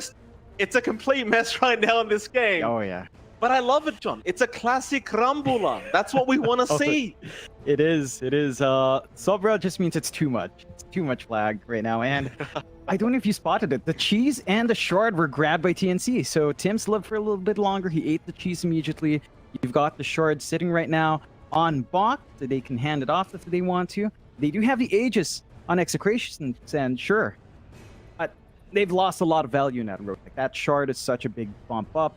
a complete mess right now in this game. Oh, yeah. But I love it, John. It's a classic Rambula. That's what we want to see. It is. Sobra just means it's too much. It's too much flag right now. And I don't know if you spotted it. The cheese and the shard were grabbed by TNC. So Tim's lived for a little bit longer. He ate the cheese immediately. You've got the shard sitting right now on Bach, so they can hand it off if they want to. They do have the Aegis on Execration, and sure. But they've lost a lot of value in that road. Like, that shard is such a big bump up.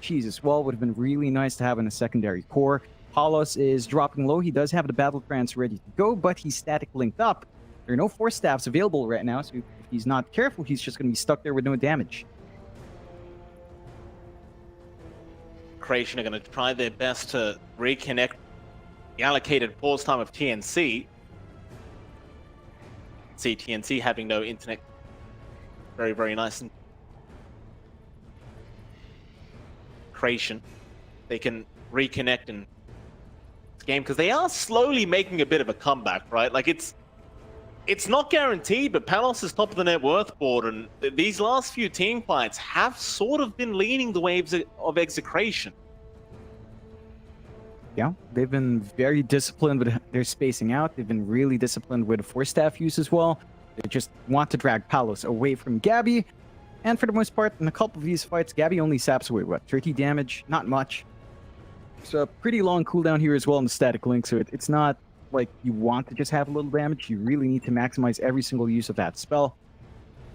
Cheese as well would have been really nice to have in a secondary core. Palos is dropping low. He does have the battle trance ready to go, but he's static linked up. There are no force staffs available right now, so if he's not careful, he's just going to be stuck there with no damage. Creation are going to try their best to reconnect the allocated pause time of TNC. See TNC having no internet. Very, very nice. And Creation, they can reconnect in this game because they are slowly making a bit of a comeback, right? Like, it's not guaranteed, but Palos is top of the net worth board, and these last few team fights have sort of been leaning the waves of Execration. Yeah, they've been very disciplined with their spacing out. They've been really disciplined with force staff use as well. They just want to drag Palos away from Gabby. And for the most part, in a couple of these fights, Gabby only saps away, what, 30 damage? Not much. So a pretty long cooldown here as well in the static link, so it's not like you want to just have a little damage. You really need to maximize every single use of that spell.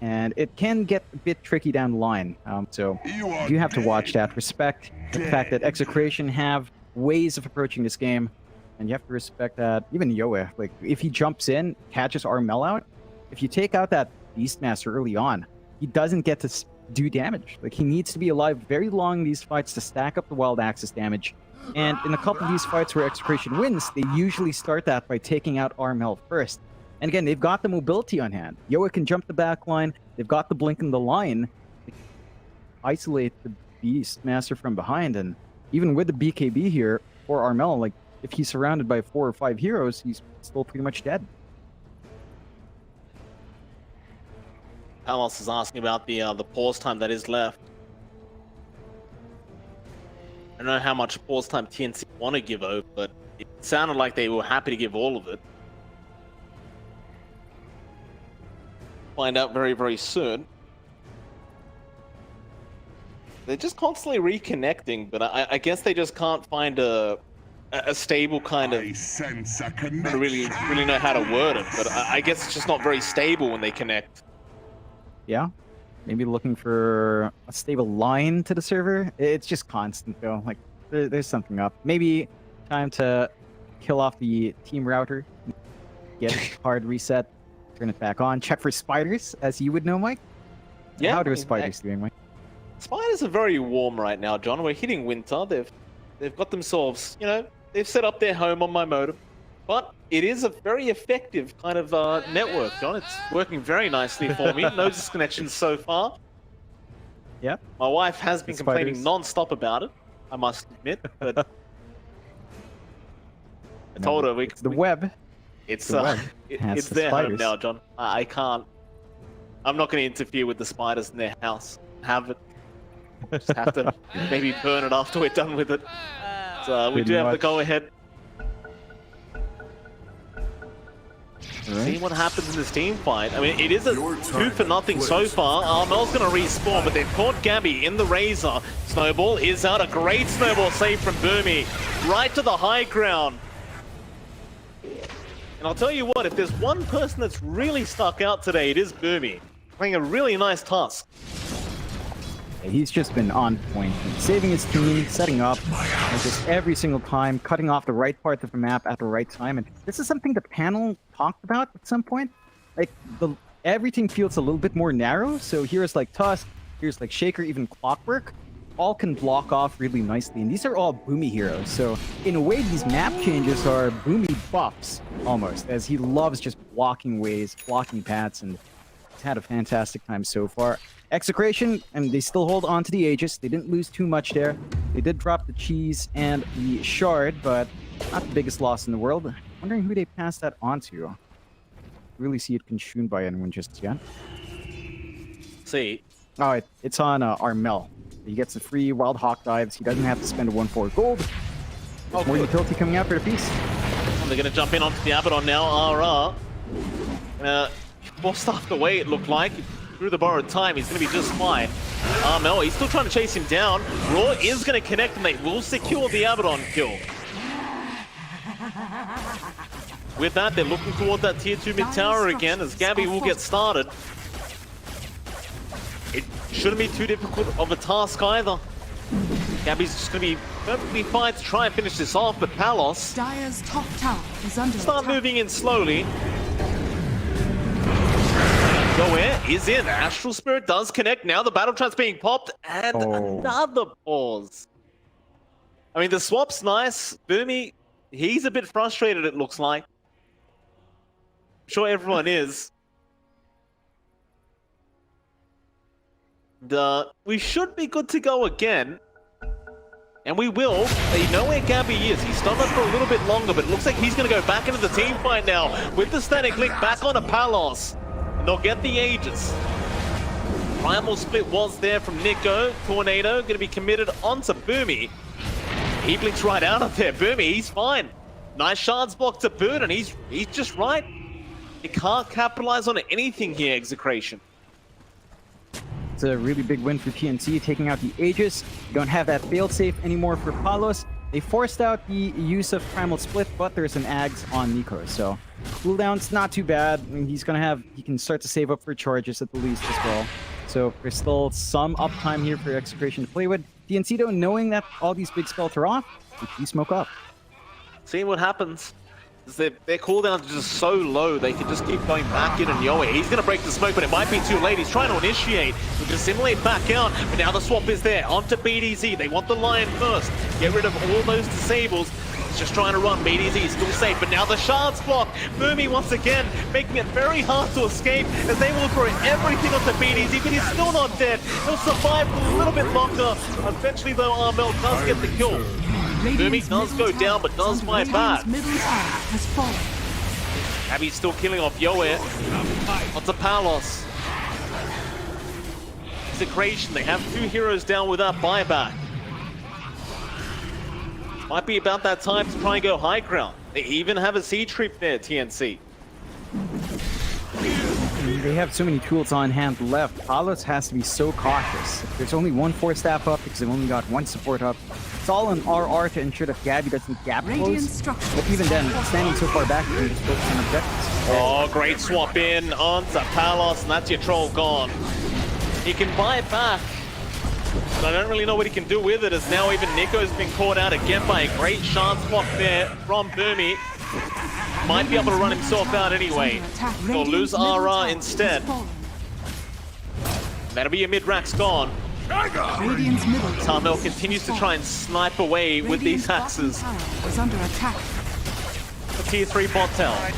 And it can get a bit tricky down the line. So you have to watch that. Respect the fact that Execration have ways of approaching this game. And you have to respect that even Yoa, like, if he jumps in, catches Armel out, if you take out that Beastmaster early on, he doesn't get to do damage. Like, he needs to be alive very long in these fights to stack up the wild access damage. And in a couple of these fights where Execration wins, they usually start that by taking out Armel first. And again, they've got the mobility on hand. Yoa can jump the back line. They've got the blink in the line. Isolate the Beastmaster from behind. And even with the BKB here for Armel, like, if he's surrounded by 4 or 5 heroes, he's still pretty much dead. Palos is asking about the pause time that is left. I don't know how much pause time TNC want to give over, but it sounded like they were happy to give all of it. Find out very, very soon. They're just constantly reconnecting, but I guess they just can't find a stable kind of... I don't really know how to word it, but I guess it's just not very stable when they connect. Yeah, maybe looking for a stable line to the server. It's just constant though. Like, there's something up. Maybe time to kill off the team router, get a hard reset, turn it back on, check for spiders, as you would know, Mike. Yeah. How are spiders doing, Mike? Spiders are very warm right now, John. We're hitting winter. They've got themselves, you know, they've set up their home on my modem. But it is a very effective kind of network, John. It's working very nicely for me. No disconnections so far. Yeah. My wife has been complaining non-stop about it, I must admit. But I told her it's the web. It's the web. it's their home now, John. I can't. I'm not going to interfere with the spiders in their house. Have it. Just have to maybe burn it after we're done with it. So we do have to go ahead. See what happens in this team fight. I mean, it is a 2-0 so far. Armel's going to respawn, but they've caught Gabby in the Razor. Snowball is out. A great snowball save from Boomy. Right to the high ground. And I'll tell you what, if there's one person that's really stuck out today, it is Boomy. Playing a really nice Tusk. He's just been on point, saving his team, setting up, and just every single time, cutting off the right parts of the map at the right time. And this is something the panel talked about at some point. Like, everything feels a little bit more narrow. So here's like Tusk, here's like Shaker, even Clockwork, all can block off really nicely. And these are all Boomy heroes. So in a way, these map changes are Boomy buffs, almost, as he loves just blocking ways, blocking paths, and he's had a fantastic time so far. Execration, and they still hold on to the Aegis. They didn't lose too much there. They did drop the cheese and the shard, but Not the biggest loss in the world. Wondering who they passed that on to. Really see it consumed by anyone just yet. See. Oh, it's on Armel. He gets the free Wild Hawk dives. He doesn't have to spend a 1-4 gold. There's more utility coming out for the piece. They're going to jump in onto the Abaddon now. RR. Forced off the way, it looked like. Through the borrowed time, he's going to be just fine. Armel, he's still trying to chase him down. Raw is going to connect, and they will secure the Abaddon kill. With that, they're looking toward that tier 2 mid tower again, as Gabby will get started. It shouldn't be too difficult of a task either. Gabby's just going to be perfectly fine to try and finish this off, but Palos Dire's top tower is under start attack. moving in slowly. Nowhere is in. Astral Spirit does connect. Now the battle trap's being popped, and another pause. I mean, the swap's nice. Boomy, he's a bit frustrated, it looks like. I'm sure everyone is. And, we should be good to go again. And we will. They know where Gabby is. He's stunned up for a little bit longer, but it looks like he's going to go back into the team fight now with the static link back onto Palos. And they'll get the Aegis. Primal split was there from Nico. Tornado going to be committed onto Boomy. He blinks right out of there. Boomy, he's fine. Nice shards block to boot, and he's just right. He can't capitalize on anything here, Execration. It's a really big win for TNC, taking out the Aegis. You don't have that failsafe anymore for Palos. They forced out the use of Primal Split, but there's an Ags on Nico, so cooldown's not too bad. I mean, he can start to save up for charges at the least as well. So there's still some uptime here for Execration to play with. TNC, though, knowing that all these big spells are off, you smoke up. Seeing what happens. Their cooldowns are just so low, they can just keep going back in, and Yowie, he's going to break the smoke, but it might be too late. He's trying to initiate. He'll just simulate back out, but now the swap is there. Onto BDZ. They want the Lion first. Get rid of all those disables. He's just trying to run. BDZ is still safe, but now the shards block. Boomy once again, making it very hard to escape, as they will throw everything onto BDZ, but he's still not dead. He'll survive for a little bit longer. Eventually, though, Armel does get the kill. Boomy does go down, but does fight back. Abby's still killing off Yoe. Onto Palos. Execration, they have 2 heroes down with that buyback. Might be about that time to try and go high ground. They even have a siege creep there, TNC. They have so many tools on hand left. Palos has to be so cautious. There's only 1 4 staff up because they've only got 1 support up. It's all an RR to ensure that Gabby doesn't gap close. But even then, standing so far back, you can just focus on objectives. Oh, great swap in onto Palos, and that's your troll gone. He can buy it back, but I don't really know what he can do with it, as now even Nico's been caught out again by a great shard swap there from Boomy. Might be able to run himself out anyway. He'll lose RR instead. That'll be your mid-rack's gone. Armel continues to try and snipe away with these axes. The tier 3 bot tower.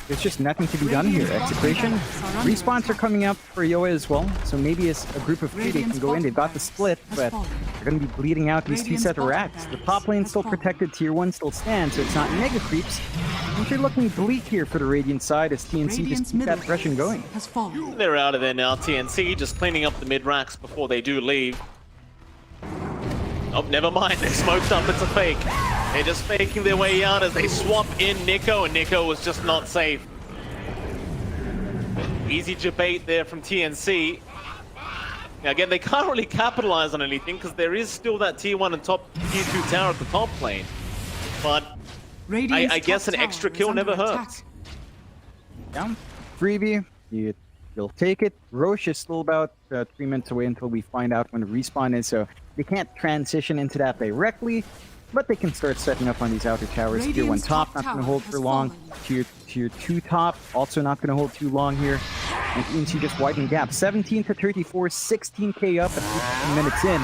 There's just nothing to be done here. Execration. Respawns are coming up for Yoa as well, so maybe as a group of 3 they can go in. They've got the split, but they're going to be bleeding out these 2 set of racks. The top lane still protected, tier 1 still stands, so it's not mega creeps. They're looking bleak here for the Radiant side as TNC just keep that aggression going. They're out of there now, TNC, just cleaning up the mid-racks before they do leave. Oh, never mind, they're smoked up, it's a fake. They're just faking their way out as they swap in Nico, and Nico was just not safe. Easy debate there from TNC. Now again, they can't really capitalize on anything because there is still that tier 1 and tier 2 tower at the top lane. But I guess an extra kill never hurts. Yeah, freebie, you'll take it. Roche is still about 3 minutes away until we find out when the respawn is, so they can't transition into that directly. But they can start setting up on these outer towers. Tier 1 top, not going to hold for long. Tier 2 top, also not going to hold too long here. And TNC just widening gap. 17 to 34, 16k up at 15 minutes in.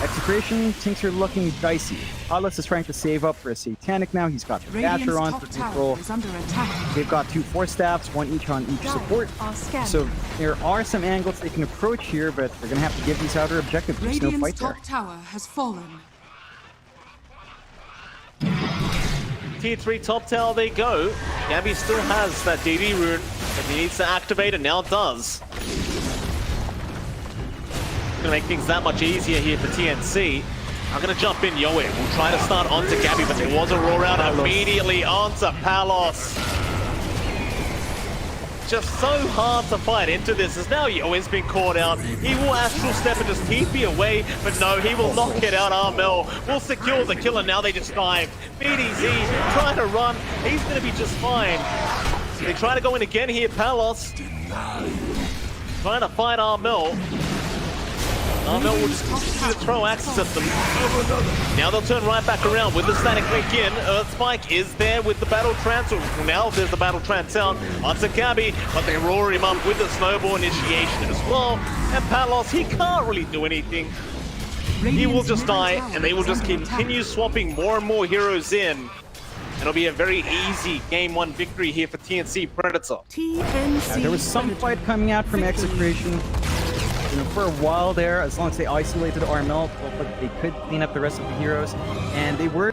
Execration, things are looking dicey. Palos is trying to save up for a Satanic now. He's got the Dasher on for control. They've got 2 4 staffs, 1 each on each support. So there are some angles they can approach here, but they're going to have to give these outer objectives. There's no fight there. Top tower has fallen. tier 3 top tower they go. Gabby still has that DD rune that he needs to activate, and now does. Gonna make things that much easier here for TNC. I'm gonna jump in Yoe. We'll try to start onto Gabby, but there was a roar out immediately onto Palos. Just so hard to fight into this, as now Yoe's been caught out. He will astral step and just TP away, but no, he will not get out. Armel will secure the kill, and now they just dive. BDZ trying to run, he's gonna be just fine. They try to go in again here, Palos. Trying to fight Armel. Armel will just continue to throw axes at them. Now they'll turn right back around with the static link in. Earth Spike is there with the battle trance. Now there's the battle trance out onto Gabby, but they roar him up with the snowball initiation as well. And Palos, he can't really do anything. He will just die, and they will just continue swapping more and more heroes in. It'll be a very easy Game 1 victory here for TNC Predator. There was some fight coming out from Execration. You know, for a while there, as long as they isolated Armel, but they could clean up the rest of the heroes, and they were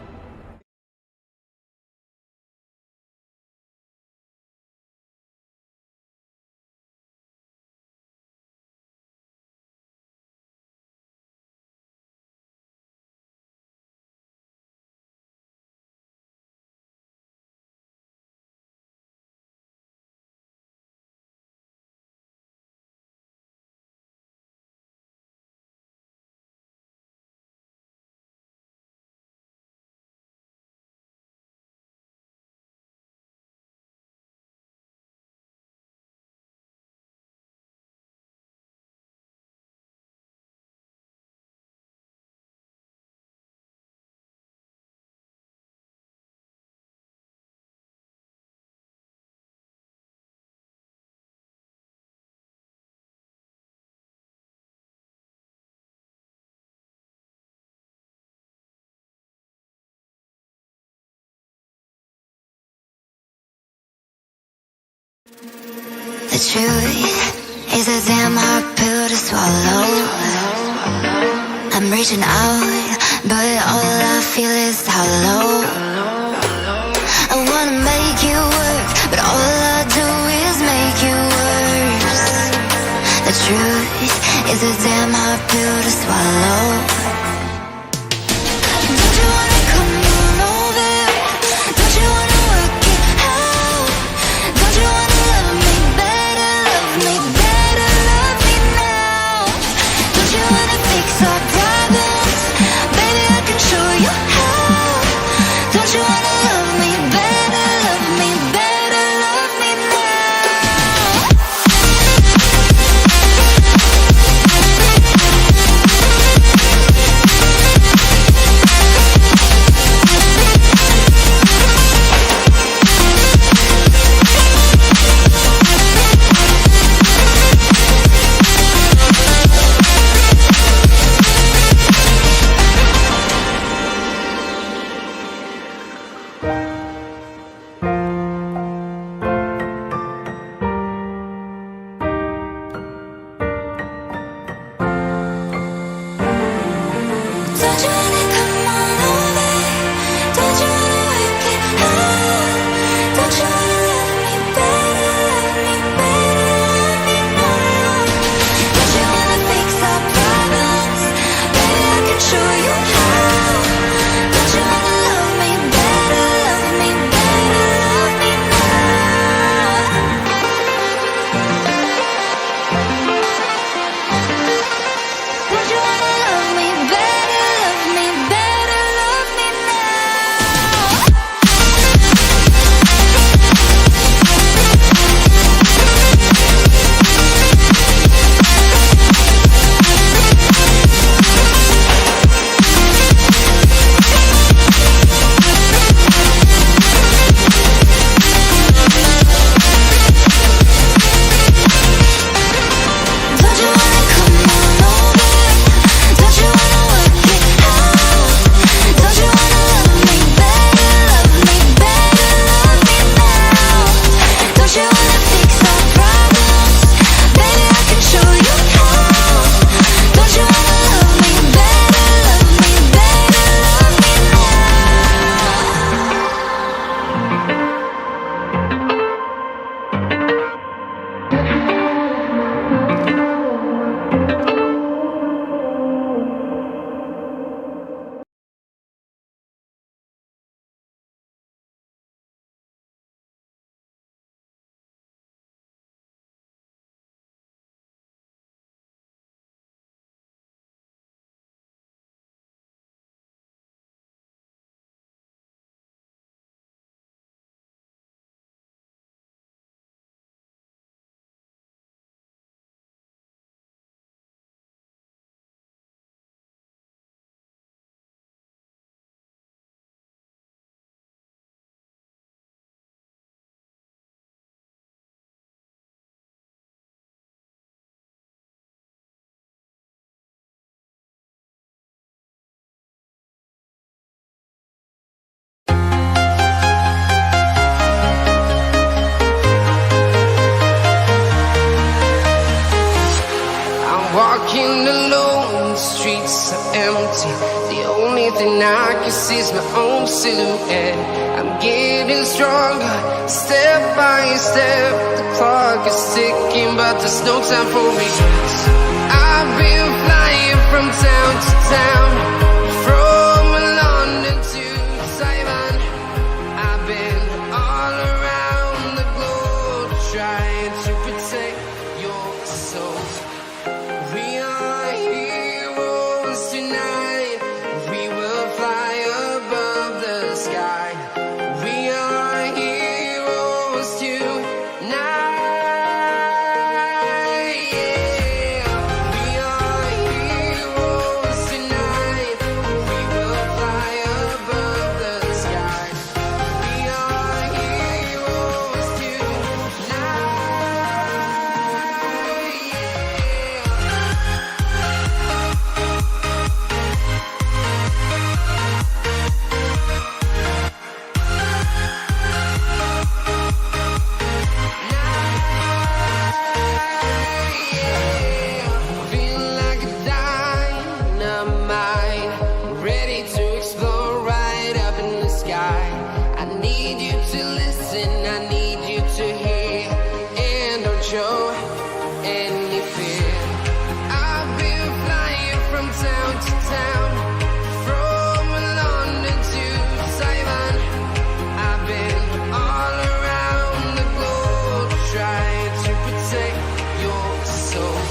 The truth is a damn hard pill to swallow. I'm reaching out, but all I feel is hollow. I wanna make you work, but all I do is make you worse. The truth is a damn hard pill to swallow. Don't you wanna come on over? Don't you wanna work it out? Don't you wanna love me better, love me better, love me now? Don't you wanna fix our problems? Baby, I can show you how. Don't you wanna love me better, love me better, love me now? thing I can see is my own silhouette. I'm getting stronger, step by step. The clock is ticking, but there's no time for regrets. I've been flying from town to town, from London to Taiwan. I've been all around the globe trying to protect your soul. We are heroes tonight. We will fly above the sky. We are heroes tonight. Yeah. We are heroes tonight. We will fly above the sky. We are heroes tonight. Feel like a dynamite, ready to explode right up in the sky. I need you to listen, I need you to hear, and don't show any fear. I've been flying from town to town, from London to Taiwan. I've been all around the globe trying to protect your soul.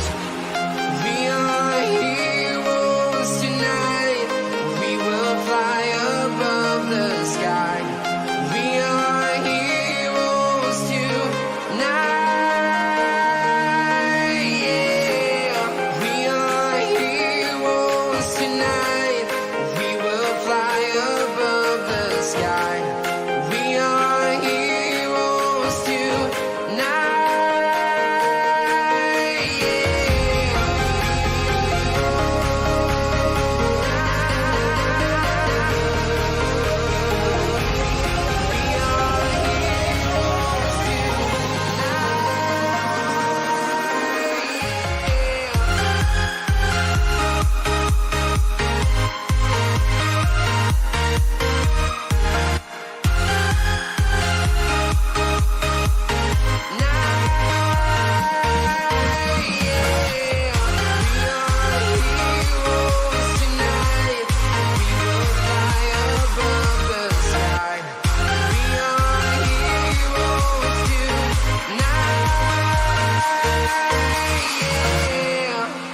We are heroes tonight. We will fly above the sky. We are heroes tonight. Yeah. We are heroes tonight. We will fly above the sky. We are heroes tonight.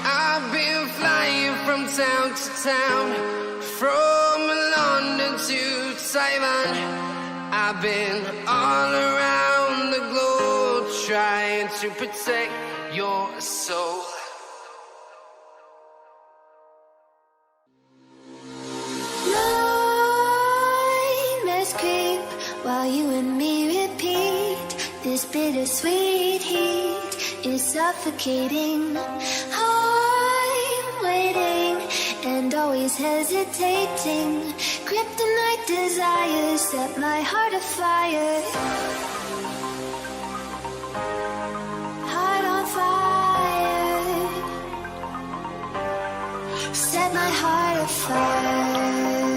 I've been flying from town to town, from London to Taiwan. I've been all around the globe trying to protect your soul. Nightmares creep while you and me repeat. This bittersweet heat is suffocating. I'm waiting and always hesitating. Kryptonite desires set my heart afire. Heart on fire. Set my heart afire.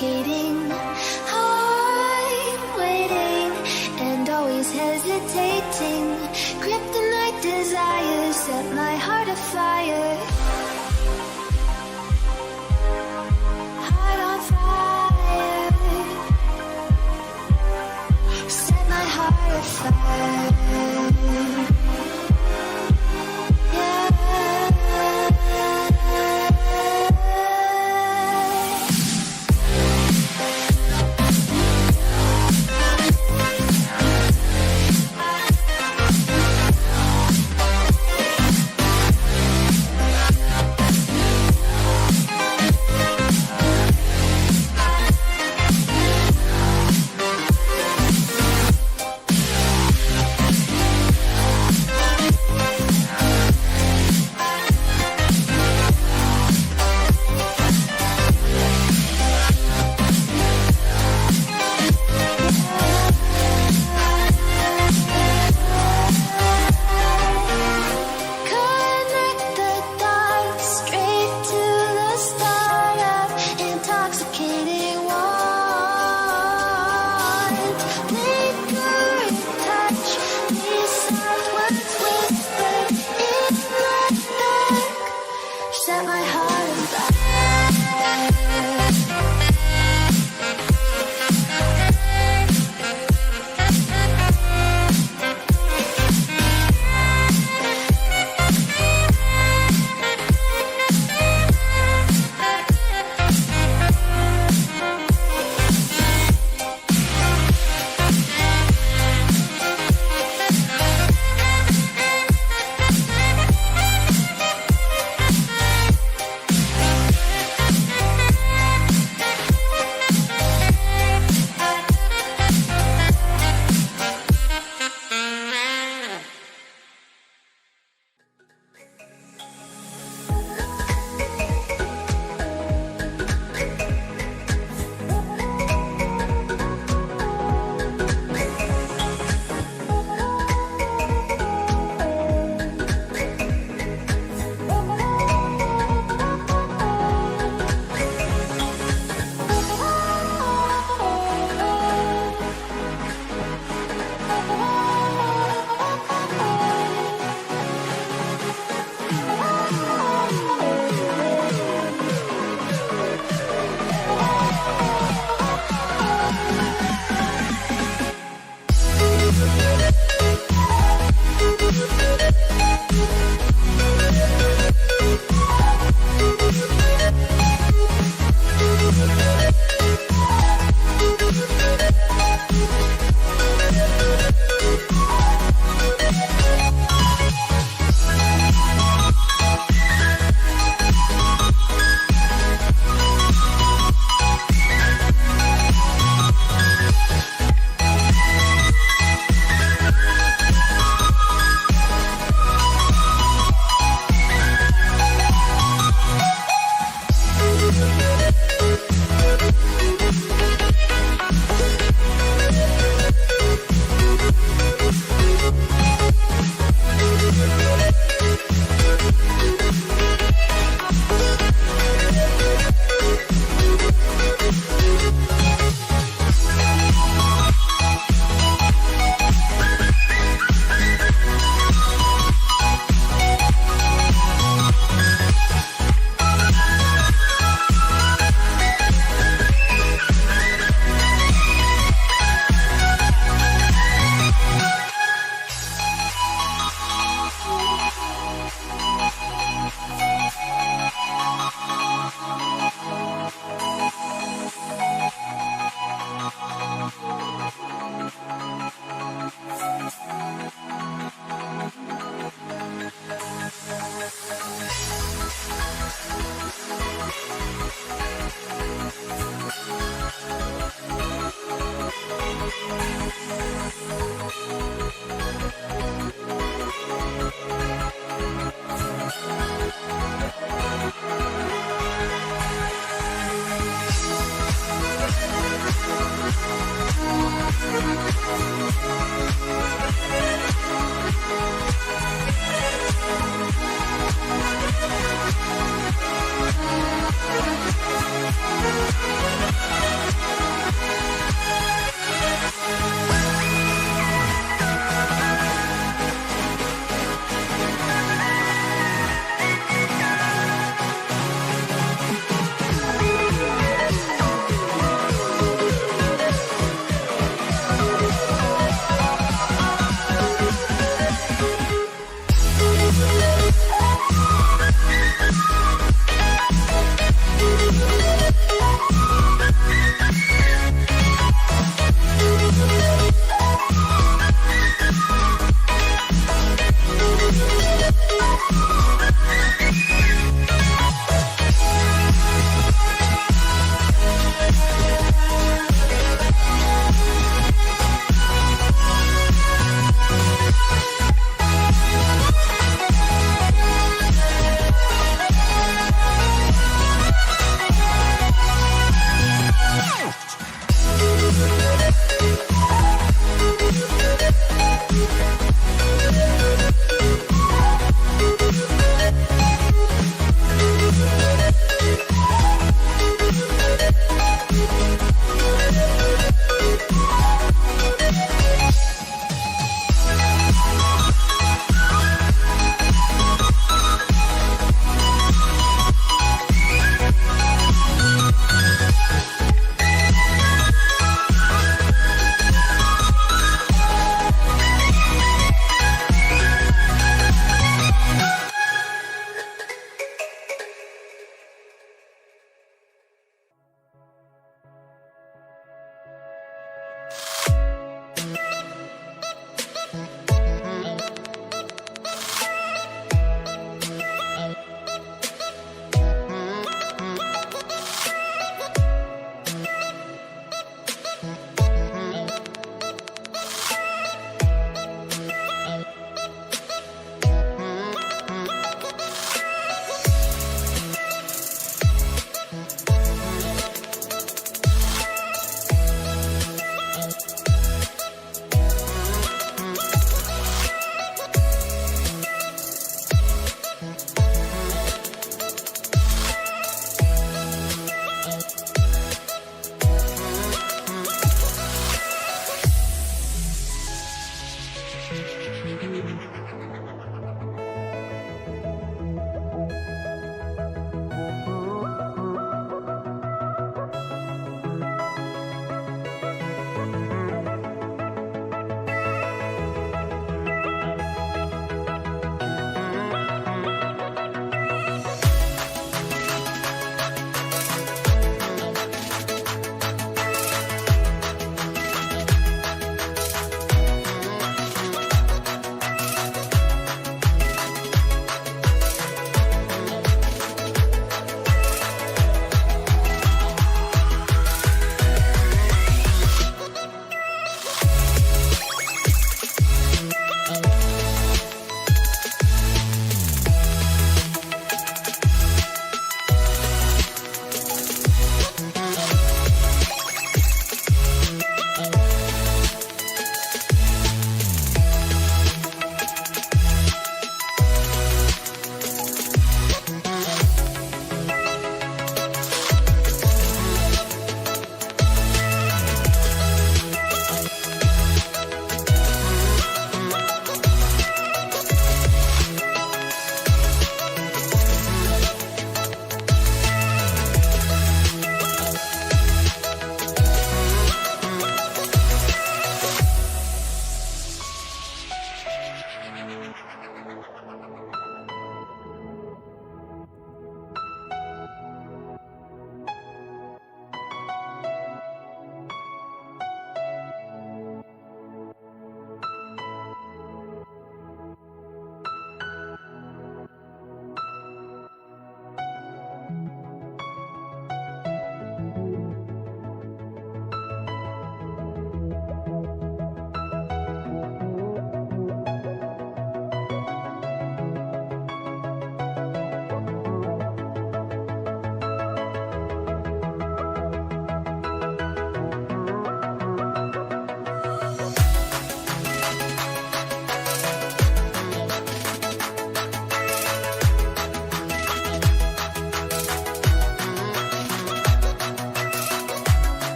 intoxicating. I'm waiting and always hesitating. Kryptonite desires set my heart afire. Heart on fire. Set my heart afire. Set my heart on fire.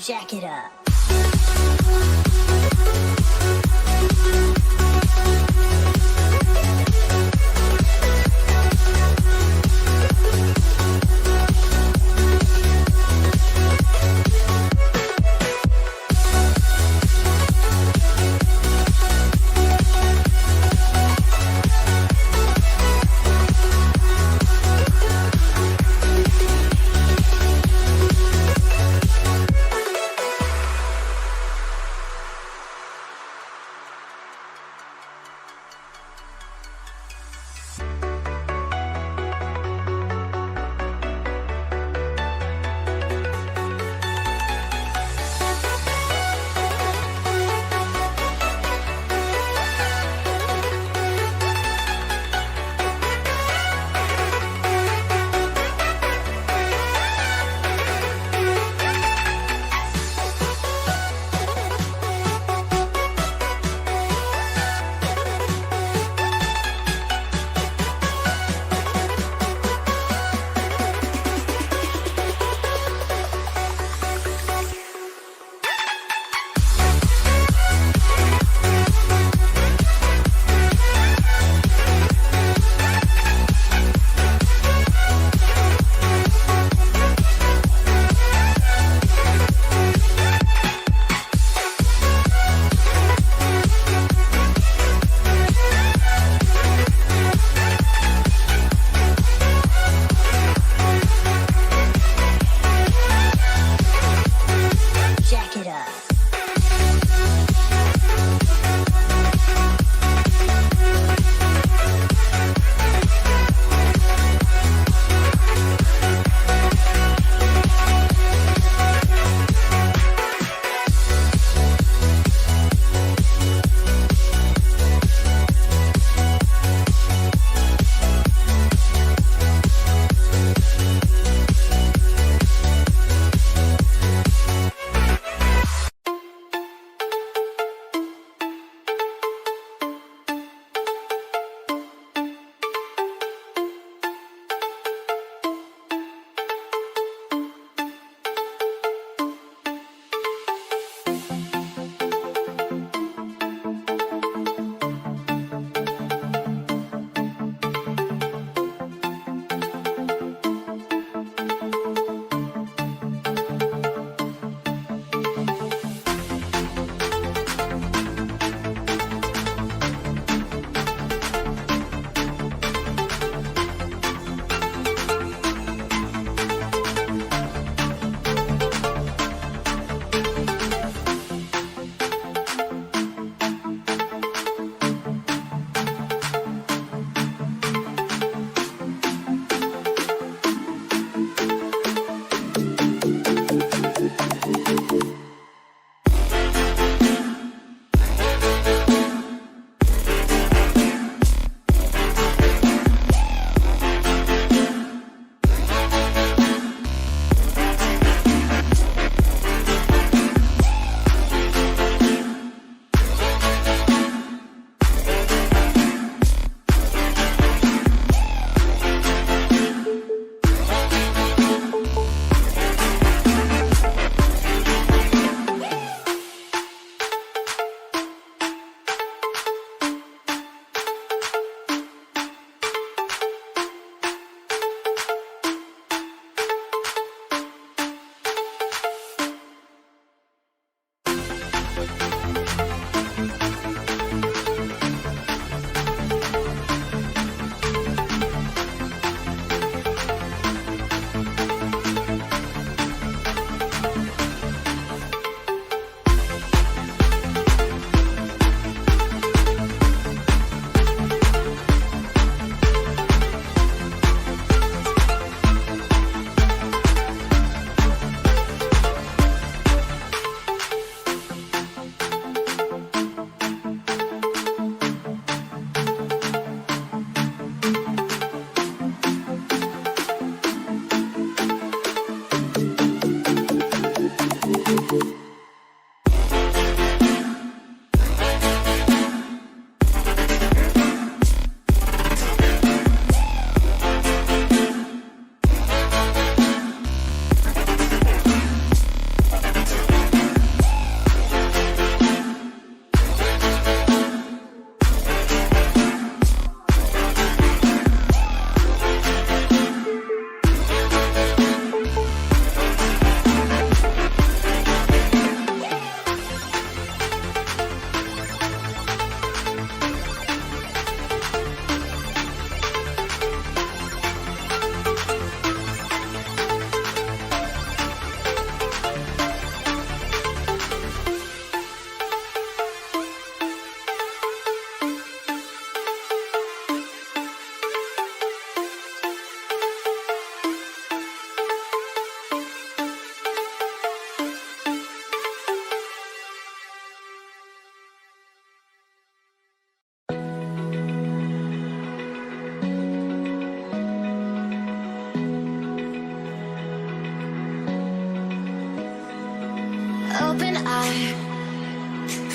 jack it up.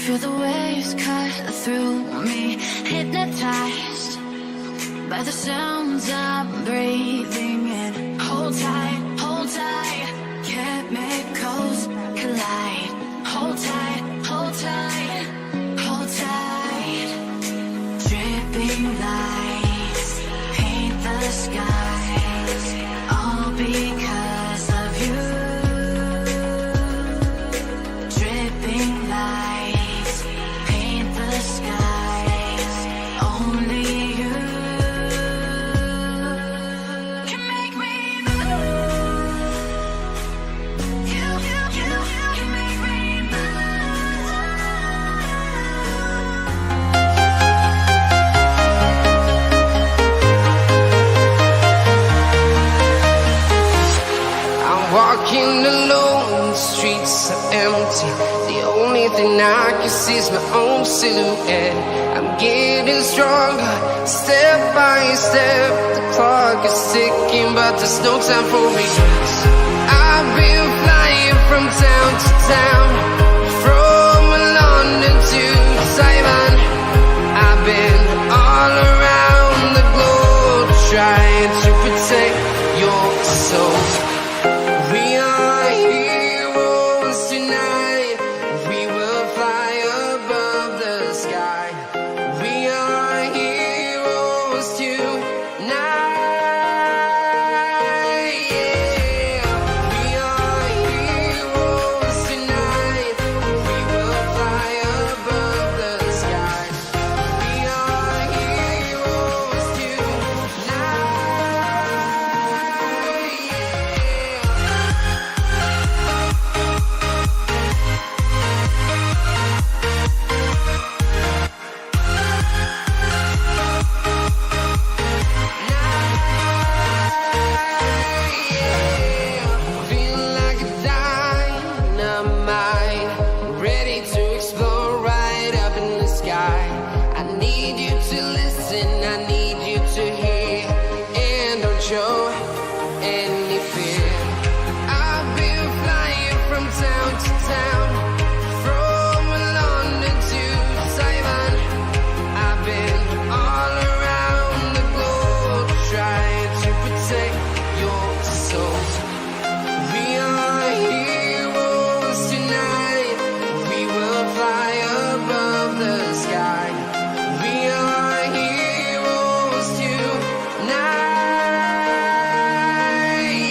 Feel the waves cut through me, hypnotized by the sounds I'm breathing in. Hold tight, chemicals collide. Hold tight, hold tight, hold tight. Dripping lights paint the skies, all because of you. Dripping lights paint the skies, only you can make me move. You can make me I'm walking alone, the streets are empty. The only thing I can see is my own silhouette. I'm getting stronger, step by step. The clock is ticking, but there's no time for regrets. I've been flying from town to town, from London to Taiwan. I've been all around the globe, trying to protect your soul. We are heroes tonight. We will fly above the sky. We are heroes tonight. Yeah. We are heroes tonight. We will fly above the sky. We are heroes tonight. Yeah. Feel like a dynamite, ready to explode right up in the sky. I need you to listen, I need you to hear, and don't show any fear. I've been flying from town to town, from London to Taiwan. I've been all around the globe, trying to protect your soul. We are heroes tonight. We will fly above the sky. We are heroes tonight.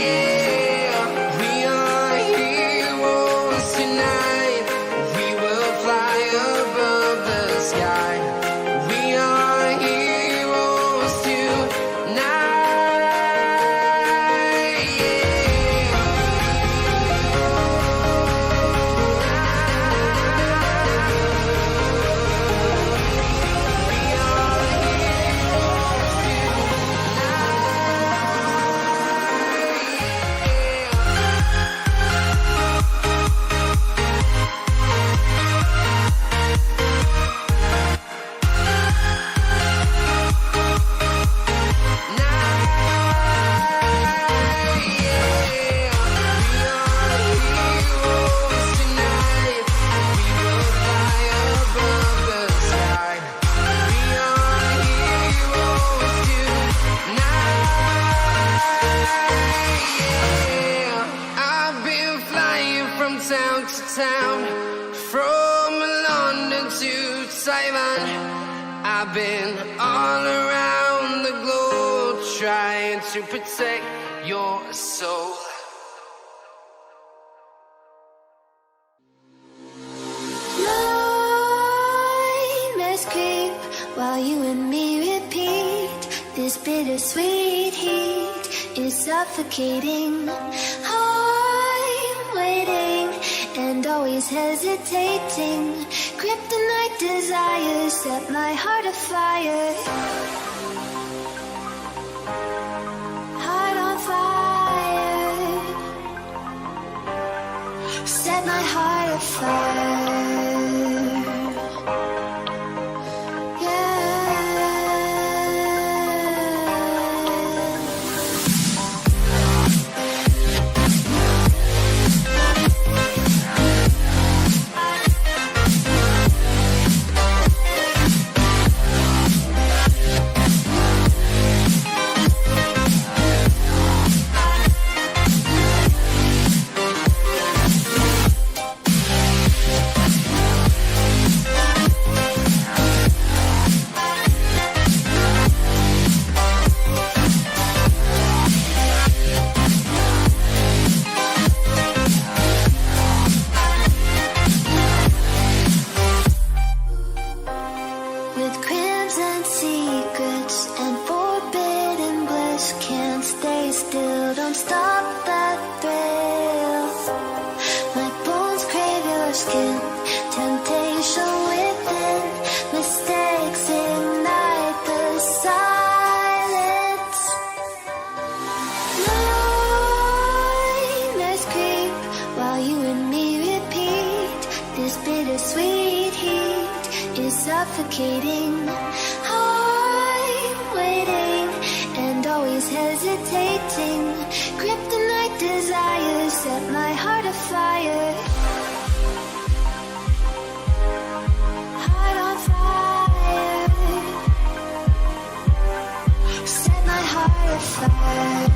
Yeah. We are heroes tonight. We will fly above the sky. We are heroes I've been flying from town to town, from London to Taiwan. I've been all around the globe, trying to protect your soul. Nightmares creep while you and me repeat. This bittersweet heat is suffocating. I'm waiting and always hesitating. Kryptonite desires set my heart afire. Heart on fire. Set my heart afire. is suffocating. I'm waiting and always hesitating. Kryptonite desires set my heart afire. Heart on fire. Set my heart afire.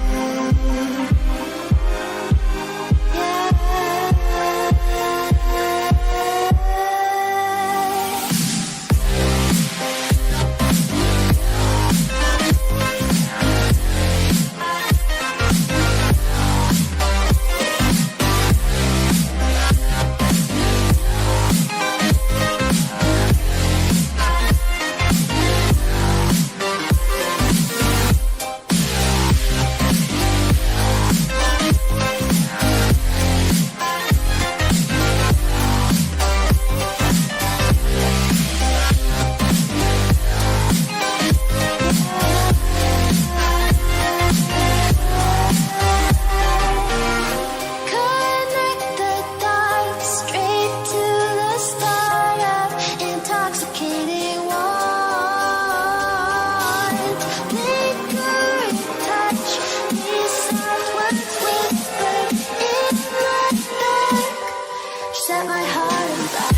Set my heart on fire.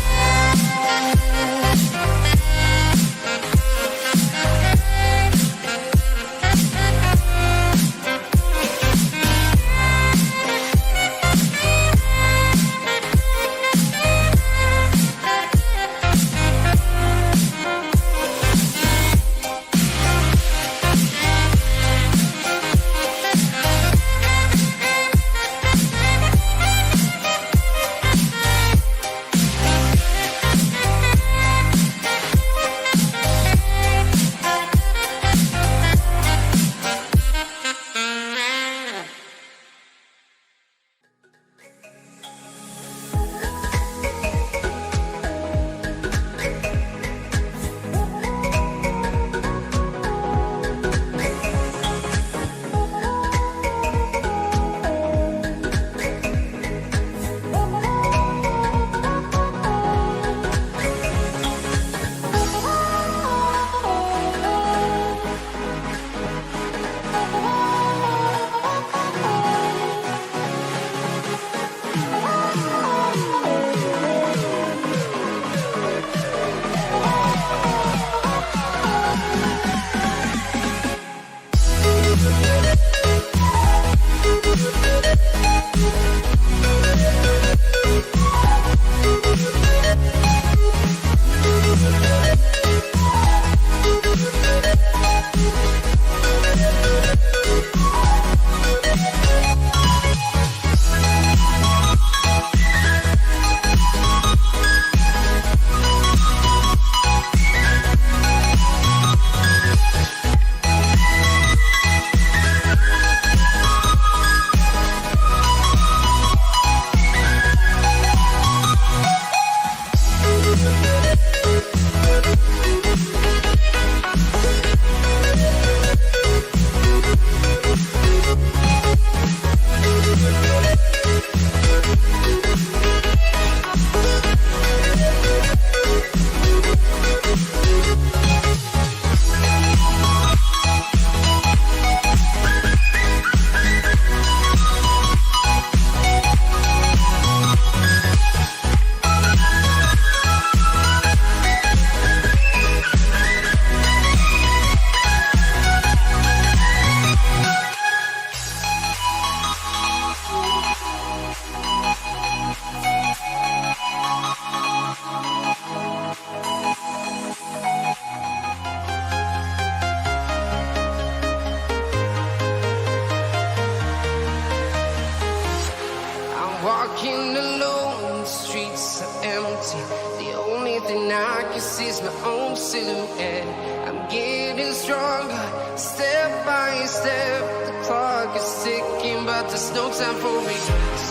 Walking alone, the streets are empty. The only thing I can see is my own silhouette. I'm getting stronger, step by step. The clock is ticking, but there's no time for regrets.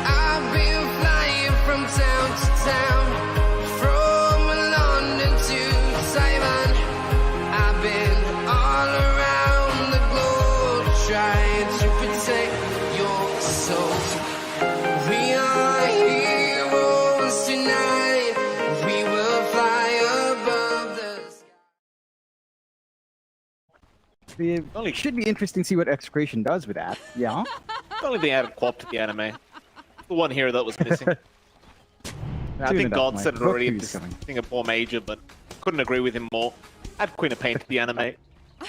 I've been flying from town to town, from London to Taiwan. I've been all around the globe trying to protect your soul. We are heroes tonight. We will fly above. It should be interesting to see what Execration does with that. Yeah. Only they added Quap to the anime. The one hero that was missing. I think God said it already at Singapore Major, but couldn't agree with him more. Add Queen of Pain to the anime.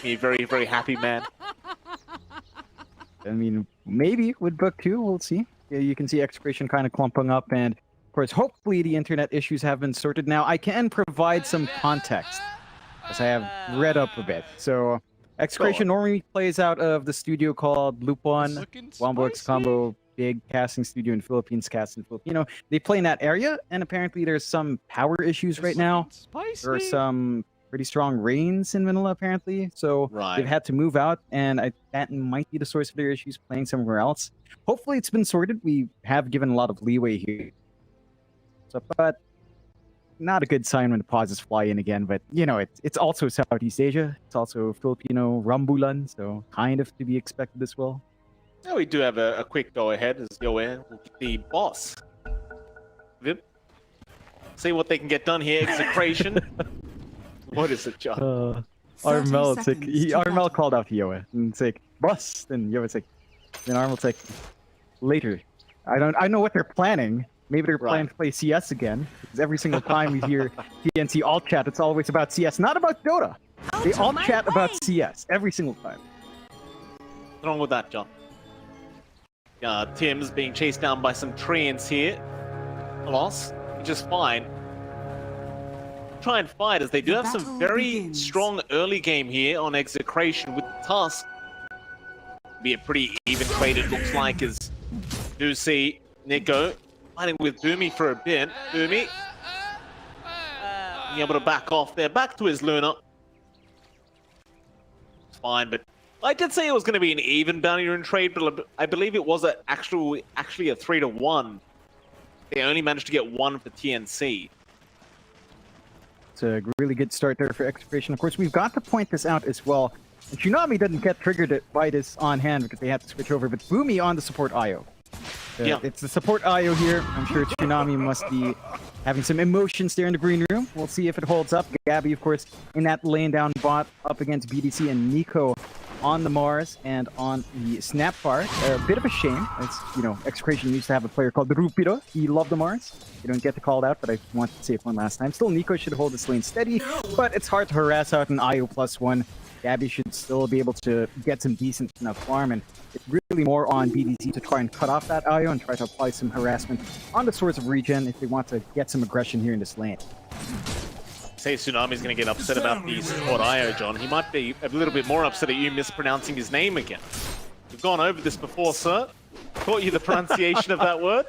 Be a very, very happy man. I mean, maybe with book 2, we'll see. Yeah, you can see Execration kind of clumping up, and of course, hopefully the internet issues have been sorted. Now, I can provide some context, as I have read up a bit. So, Execration normally plays out of the studio called Lupon, Wombo X Combo, big casting studio in Philippines, casting Filipino. They play in that area, and apparently there's some power issues right now. There are some pretty strong rains in Manila, apparently. So they've had to move out, and that might be the source of their issues, playing somewhere else. Hopefully it's been sorted. We have given a lot of leeway here. So, but not a good sign when the pauses fly in again. But, you know, it's also Southeast Asia. It's also Filipino Rambulan, so kind of to be expected as well. Now we do have a quick go-ahead as Yoe will get the boss. Vip. See what they can get done here. Execration. What is it, John? Armel called out to Yoa and it's like, boss. Then Yoa's like, then Armel's like, later. I know what they're planning. Maybe they're planning to play CS again. Because every single time we hear TNC alt chat, it's always about CS, not about Dota. They all chat about CS every single time. What's wrong with that, John? Tim's being chased down by some treants here. A loss, which is fine. Try and fight, as they do have some very strong early game here on Execration with the Tusk. Be a pretty even trade, it looks like, as do see Nico fighting with Boomy for a bit. Boomy being able to back off there, back to his Luna. It's fine, but I did say it was going to be an even bounty rune trade, but I believe it was actually a 3-to-1. They only managed to get 1 for TNC. It's a really good start there for Execration. Of course, we've got to point this out as well. And Tsunami didn't get triggered by this on hand because they had to switch over, but Boomy on the support IO. It's the support IO here. I'm sure Tsunami must be having some emotions there in the green room. We'll see if it holds up. Gabby, of course, in that lane down bot up against BDC, and Nico on the Mars and on the Snap part. A bit of a shame. It's, you know, Execration used to have a player called the Rupido. He loved the Mars. You don't get to call it out, but I wanted to say it one last time. Still, Nico should hold this lane steady, but it's hard to harass out an IO +1. Gabby should still be able to get some decent enough farm, and it's really more on BDC to try and cut off that IO and try to apply some harassment on the source of regen if they want to get some aggression here in this lane. Say Tsunami's going to get upset about the support IO, John. He might be a little bit more upset at you mispronouncing his name again. We've gone over this before, sir. Taught you the pronunciation of that word?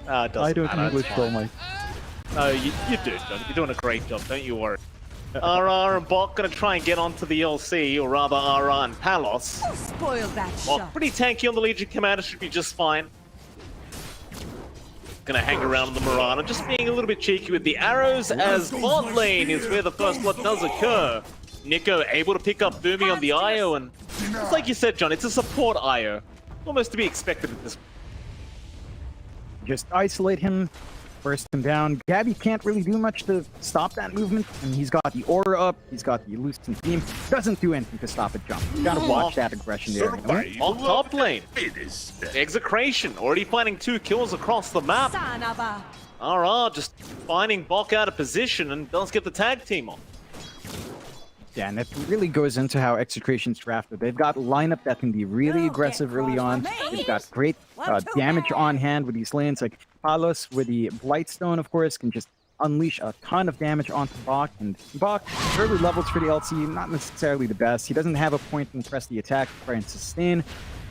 I don't English well, Mike. No, you do, John. You're doing a great job, don't you worry. RR and Bot going to try and get onto the LC, or rather RR and Palos. Spoil that Bot pretty tanky on the Legion Commander, should be just fine. Gonna hang around on the Mirana, just being a little bit cheeky with the arrows, as bot lane is where the first blood does occur. Nico able to pick up Boomy on the IO, and it's like you said, John, it's a support IO. Almost to be expected at this point. Just isolate him, burst him down. Gabby can't really do much to stop that movement, and he's got the aura up, he's got the elusive beam, doesn't do anything to stop it jump. You gotta watch that aggression there. On top lane, Execration already finding 2 kills across the map. RR just finding Bok out of position and does get the tag team on. Yeah, and it really goes into how Execration's drafted. They've got a lineup that can be really aggressive early on. They've got great damage on hand with these lanes, like Palos with the Blightstone, of course, can just unleash a ton of damage onto Bok. And Bok, early levels for the LC, not necessarily the best. He doesn't have a point and press the attack to try and sustain.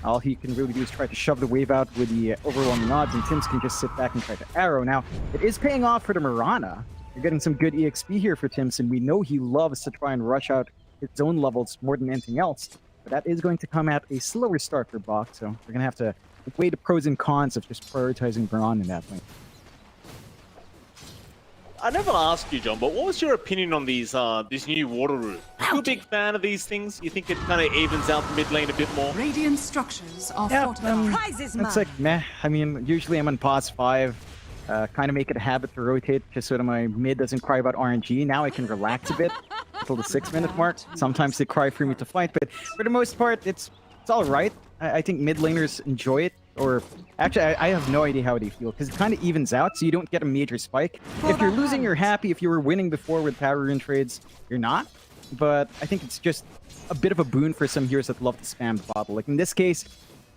All he can really do is try to shove the wave out with the overwhelming odds, and Tims can just sit back and try to arrow. Now, it is paying off for the Mirana. You're getting some good EXP here for Timson. We know he loves to try and rush out his own levels more than anything else. But that is going to come at a slower start for Bok, so we're going to have to weigh the pros and cons of just prioritizing Braun in that lane. I never asked you, John, but what was your opinion on these this new water route? Are you a big fan of these things? You think it kind of evens out the mid lane a bit more? Radiant structures are fortified. It's like, meh. I mean, usually I'm on pause 5. Kind of make it a habit to rotate just so that my mid doesn't cry about RNG. Now I can relax a bit. until the 6-minute mark. Sometimes they cry for me to fight, but for the most part, it's all right. I think mid laners enjoy it, or actually, I have no idea how they feel, because it kind of evens out, so you don't get a major spike. If you're losing, you're happy. If you were winning before with power rune trades, you're not. But I think it's just a bit of a boon for some heroes that love to spam the bottle. Like in this case,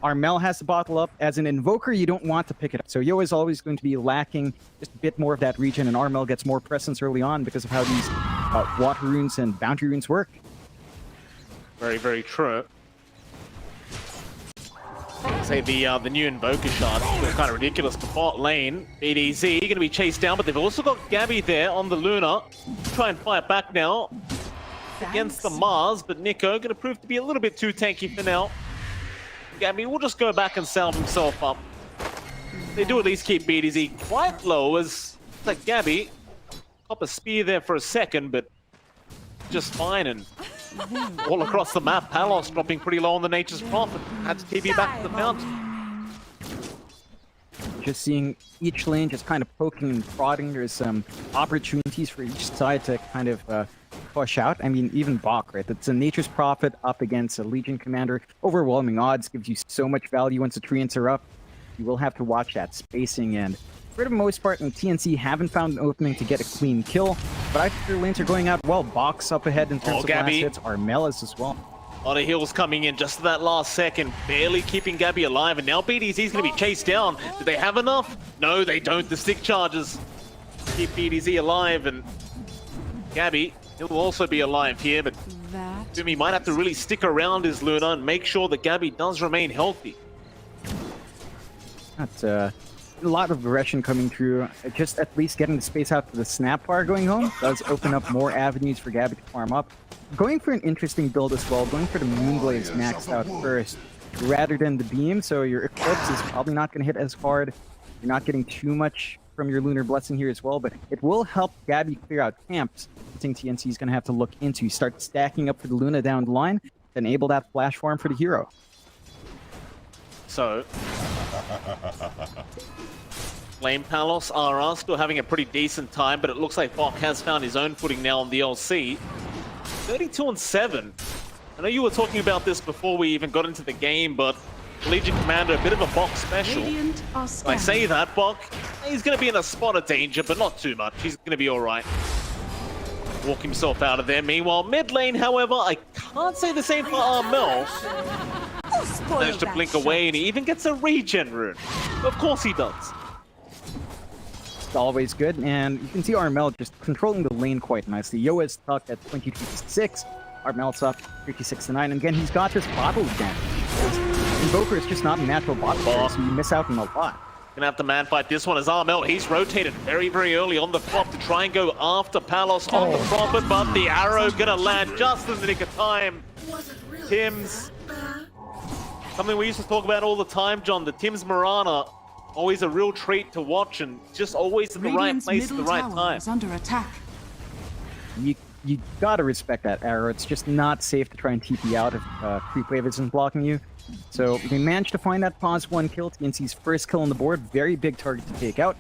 Armel has the bottle up. As an invoker, you don't want to pick it up. So Yo is always going to be lacking just a bit more of that regen, and Armel gets more presence early on because of how these water runes and bounty runes work. Very, very true. Say the new Invoker shard feels kind of ridiculous. But bot lane, BDZ going to be chased down, but they've also got Gabby there on the Luna. Try and fight back now against the Mars, but Nico going to prove to be a little bit too tanky for now. Gabby will just go back and salve himself up. They do at least keep BDZ quite low, as like Gabby pop a spear there for a second, but just fine. And all across the map, Palos dropping pretty low on the Nature's Prophet. Had to TP back to the fountain. Just seeing each lane just kind of poking and prodding. There's some opportunities for each side to kind of push out. I mean, even Bach, right? That's a Nature's Prophet up against a Legion Commander. Overwhelming odds gives you so much value once the treants are up. You will have to watch that spacing, and for the most part, in TNC haven't found an opening to get a clean kill, but I think their lanes are going out well. Bach's up ahead in terms of last hits. Armel is as well. A lot of heals coming in just at that last second, barely keeping Gabby alive, and now BDZ's going to be chased down. Do they have enough? No, they don't. The stick charges keep BDZ alive, and Gabby, he'll also be alive here, but Dumi might have to really stick around his Luna and make sure that Gabby does remain healthy. That's a lot of aggression coming through. Just at least getting the space out to the snap bar going home does open up more avenues for Gabby to farm up. Going for an interesting build as well, going for the Moonblades maxed out first rather than the beam, so your Eclipse is probably not going to hit as hard. You're not getting too much from your Lunar Blessing here as well, but it will help Gabby clear out camps. I think TNC is going to have to look into. Start stacking up for the Luna down the line, then enable that flash farm for the hero. So, Flame Palos, RR still having a pretty decent time, but it looks like Bach has found his own footing now on the LC. 32-7. I know you were talking about this before we even got into the game, but Legion Commander, a bit of a Bach special. I say that, Bach, he's going to be in a spot of danger, but not too much. He's going to be all right. Walk himself out of there. Meanwhile, mid lane, however, I can't say the same for Armel. Managed to blink away, and he even gets a regen rune. Of course he does. It's always good, and you can see Armel just controlling the lane quite nicely. Yo is stuck at 22-6. Armel's up 36-9, and again, he's got this bottle advantage. Invoker is just not a natural bot player, so you miss out on a lot. Gonna have to man fight this one as Armel. He's rotated very, very early on the clock to try and go after Palos on the Prophet, but the arrow gonna land just in the nick of time. Tim's. Something we used to talk about all the time, John. The Tim's Mirana, always a real treat to watch, and just always in the right place at the right time. Under attack. You gotta respect that arrow. It's just not safe to try and TP out if creep wave isn't blocking you. So they managed to find that pause 1 kill. TNC's first kill on the board. Very big target to take out.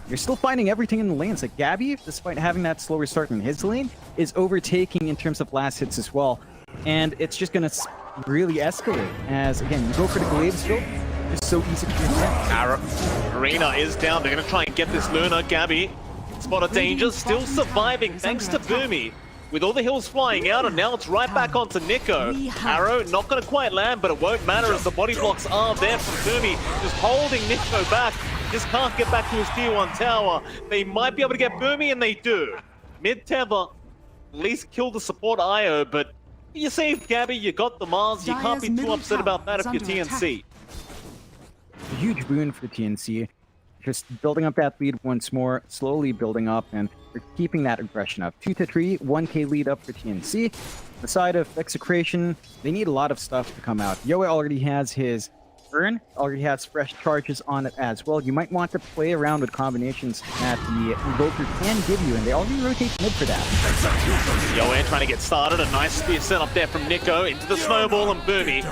You're still finding everything in the lanes. Like Gabby, despite having that slower start in his lane, is overtaking in terms of last hits as well. And it's just gonna really escalate as, again, you go for the Glaive scope. It's so easy to get. Arena is down. They're gonna try and get this Luna. Gabby, spot of danger, still surviving thanks to Boomy. With all the hills flying out, and now it's right back onto Nico. Arrow not going to quite land, but it won't matter as the body blocks are there from Boomy, just holding Nico back. Just can't get back to his tier 1 tower. They might be able to get Boomy, and they do. Mid-tether, at least kill the support IO, but you saved Gabby, you got the Mars, you can't be too upset about that if you're TNC. A huge boon for TNC. Just building up that lead once more, slowly building up, and we're keeping that aggression up. 2-3, 1k lead up for TNC. The side of Execration, they need a lot of stuff to come out. Yoa already has his Urn already has fresh charges on it as well. You might want to play around with combinations that the Invoker can give you, and they already rotate mid for that. Yoan trying to get started. A nice spear set up there from Nico into the snowball and Boomy,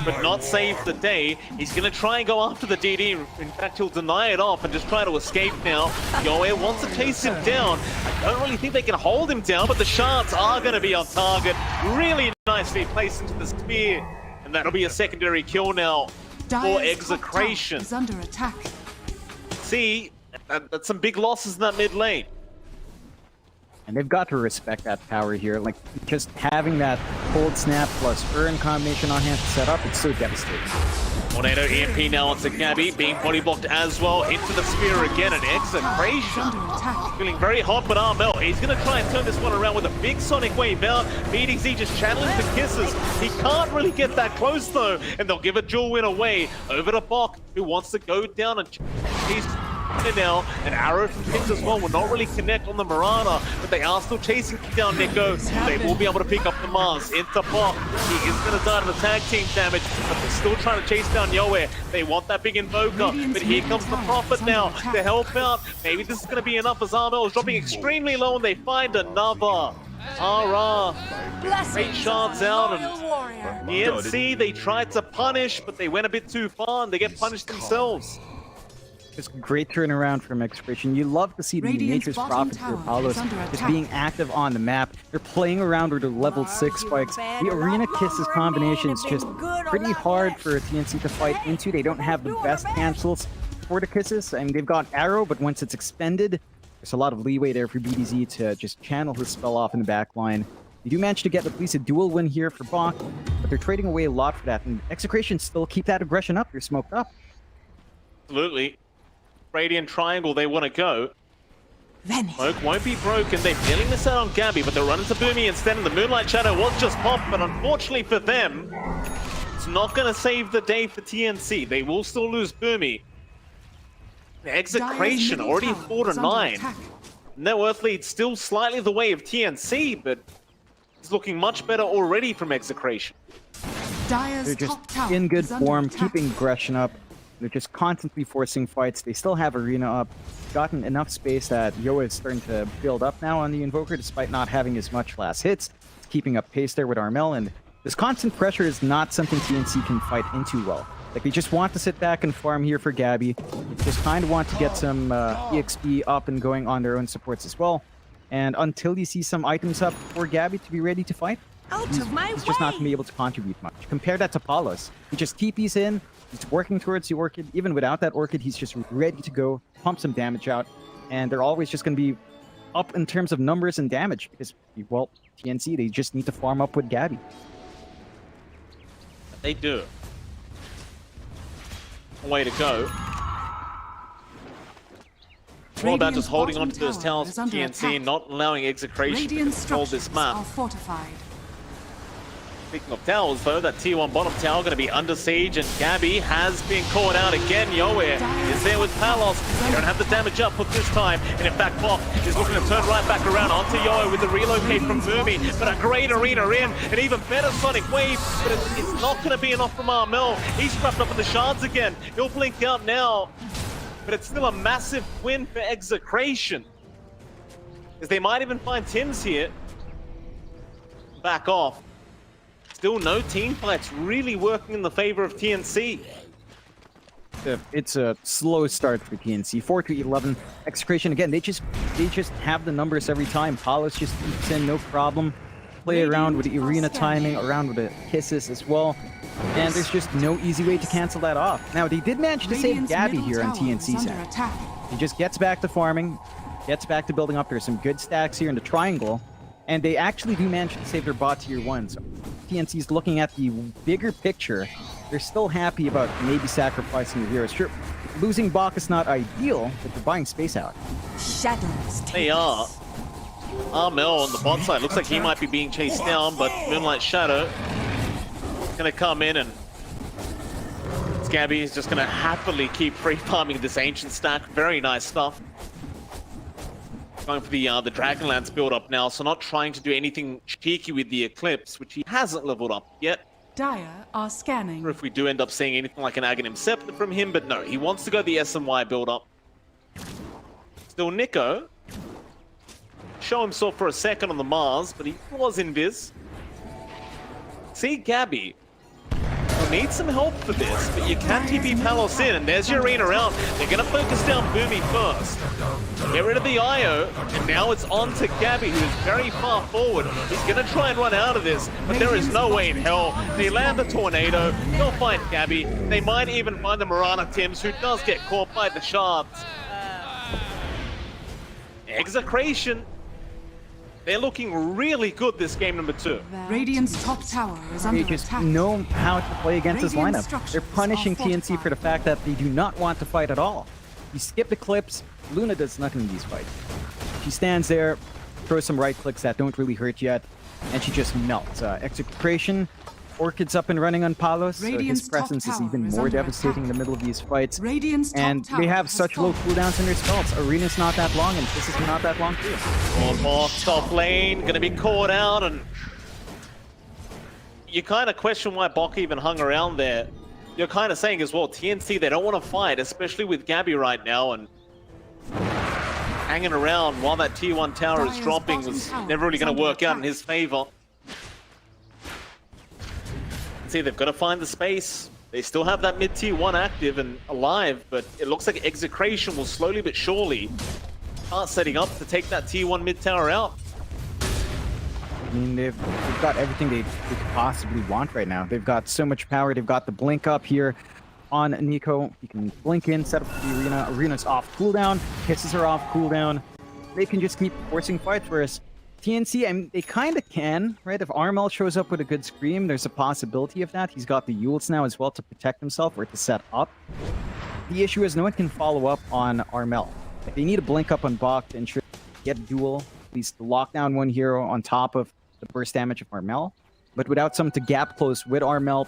but not save the day. He's going to try and go after the DD. In fact, he'll deny it off and just try to escape now. Yoan wants to chase him down. I don't really think they can hold him down, but the shards are going to be on target. Really nicely placed into the spear, and that'll be a secondary kill now for Execration. Is under attack. See, that's some big losses in that mid lane. And they've got to respect that power here. Like, just having that cold snap plus Urn combination on hand to set up, it's so devastating. Tornado EMP now onto Gabby, being body blocked as well. Into the spear again, and Execration feeling very hot, but Armel, he's going to try and turn this one around with a big Sonic Wave out. BDZ just channeling the kisses. He can't really get that close though, and they'll give a dual win away over to Bok, who wants to go down and he's now. An arrow from Pix as well will not really connect on the Marana, but they are still chasing down Nico. They will be able to pick up the Mars into Bok. He is going to die to the tag team damage, but they're still trying to chase down Yoe. They want that big Invoker, but here comes the Prophet now to help out. Maybe this is going to be enough as Armel is dropping extremely low, and they find another. Great shards out, and TNC, they tried to punish, but they went a bit too far, and they get punished themselves. Just great turnaround from Execration. You love to see the Nature's Prophet here, Palos, just being active on the map. They're playing around with their level 6 spikes. The Arena Kisses combination is just pretty hard for TNC to fight into. They don't have the best cancels for the Kisses. I mean, they've got Arrow, but once it's expended, there's a lot of leeway there for BDZ to just channel his spell off in the back line. They do manage to get at least a dual win here for Bok, but they're trading away a lot for that. And Execration still keep that aggression up. They're smoked up. Absolutely. Radiant Triangle, they want to go. Smoke won't be broken. They're feeling this out on Gabby, but they're running to Boomy instead, and the Moonlight Shadow was just popped, but unfortunately for them, it's not going to save the day for TNC. They will still lose Boomy. Execration already 4-9. Net worth lead still slightly the way of TNC, but it's looking much better already from Execration. They're just in good form, keeping aggression up. They're just constantly forcing fights. They still have Arena up. Gotten enough space that Yoa is starting to build up now on the Invoker, despite not having as much last hits. It's keeping up pace there with Armel, and this constant pressure is not something TNC can fight into well. Like, they just want to sit back and farm here for Gabby. They just kind of want to get some EXP up and going on their own supports as well. And until you see some items up for Gabby to be ready to fight, he's just not going to be able to contribute much. Compare that to Palos. He just TP's in, he's working towards the Orchid. Even without that Orchid, he's just ready to go, pump some damage out. And they're always just going to be up in terms of numbers and damage because, well, TNC, they just need to farm up with Gabby. They do. Way to go. All about just holding on to those towers for TNC and not allowing Execration to control this map. Speaking of towers, though, that tier 1 bottom tower going to be under siege, and Gabby has been caught out again. Yoe is there with Palos. They don't have the damage up this time, and in fact, Bok is looking to turn right back around onto Yoe with the relocate from Boomy, but a great Arena in, an even better Sonic Wave, but it's not going to be enough from Armel. He's trapped up in the shards again. He'll blink out now, but it's still a massive win for Execration, because they might even find Tim's here. Back off. Still no team fights really working in the favor of TNC. It's a slow start for TNC. 4-11. Execration again. They just have the numbers every time. Palos just keeps in, no problem. Play around with the Arena timing, around with the kisses as well. And there's just no easy way to cancel that off. Now, they did manage to save Gabby here on TNC's end. He just gets back to farming, gets back to building up. There's some good stacks here in the triangle. And they actually do manage to save their bot tier 1. So TNC's looking at the bigger picture. They're still happy about maybe sacrificing the heroes. Sure, losing Bok is not ideal, but they're buying space out. Shadows. They are. Armel on the bot side looks like he might be being chased down, but Moonlight Shadow is going to come in, and Gabby is just going to happily keep free farming this ancient stack. Very nice stuff. Going for the Dragonlance build up now, so not trying to do anything cheeky with the Eclipse, which he hasn't leveled up yet. Dire are scanning. Or if we do end up seeing anything like an Aghanim Scepter from him, but no, he wants to go the SMY build-up. Still Nico. Show himself for a second on the Mars, but he was invis. See Gabby. You'll need some help for this, but you can TP Palos in, and there's your arena round. They're going to focus down Boomy first. Get rid of the IO, and now it's on to Gabby, who is very far forward. He's going to try and run out of this, but there is no way in hell. They land the tornado, they'll find Gabby. They might even find the Mirana Tims, who does get caught by the shards. Execration. They're looking really good this game number 2. Radiant's top tower is They under just attack. know how to play against this Radiant lineup. structures They're punishing are TNC fortified. for the fact that they do not want to fight at all. You skip the clips, Luna does nothing in these fights. She stands there, throws some right clicks that don't really hurt yet, and she just melts. Execration, Orchid's up and running on Palos, so his Radiant's top presence is tower even is more under devastating in the middle of these fights. Radiant's top And tower they have has such low fallen. cooldowns in their spells. Arena's not that long, and this is not that long too. Bok top lane, gonna be caught out, and you kind of question why Bok even hung around there. You're kind of saying as well, TNC, they don't want to fight, especially with Gabby right now, and hanging around while that tier 1 tower is Dire's dropping bottom was tower never really is going to under work out in attack. his favor. See, they've got to find the space. They still have that mid tier 1 active and alive, but it looks like Execration will slowly but surely start setting up to take that tier 1 mid tower out. I mean, they've got everything they could possibly want right now. They've got so much power. They've got the blink up here on Nico. He can blink in, set up the arena. Arena's off cooldown. Kisses are off cooldown. They can just keep forcing fights, whereas TNC, I mean, they kind of can, right? If Armel shows up with a good scream, there's a possibility of that. He's got the Yules now as well to protect himself or to set up. The issue is no one can follow up on Armel. If they need a blink up on Bok to ensure get a duel, at least the lockdown one hero on top of the burst damage of Armel. But without someone to gap close with Armel,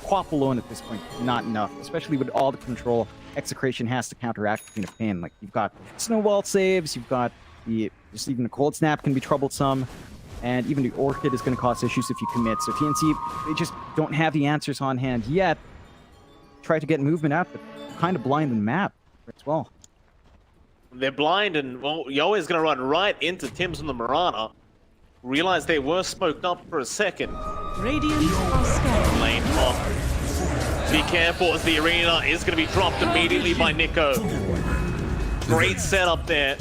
Quap alone at this point, not enough. Especially with all the control Execration has to counteract Queen of Pain. Like, you've got snowball saves, you've got just even a cold snap can be troublesome, and even the Orchid is going to cause issues if you commit. So TNC, they just don't have the answers on hand yet. Try to get movement out, but kind of blind in the map as well. They're blind, and well, Yoa is going to run right into Tims and the Mirana. Realize they were smoked up for a second. Radiant are scanning. Lane off. Be careful as the arena is going to be dropped immediately by Nico. Great setup there.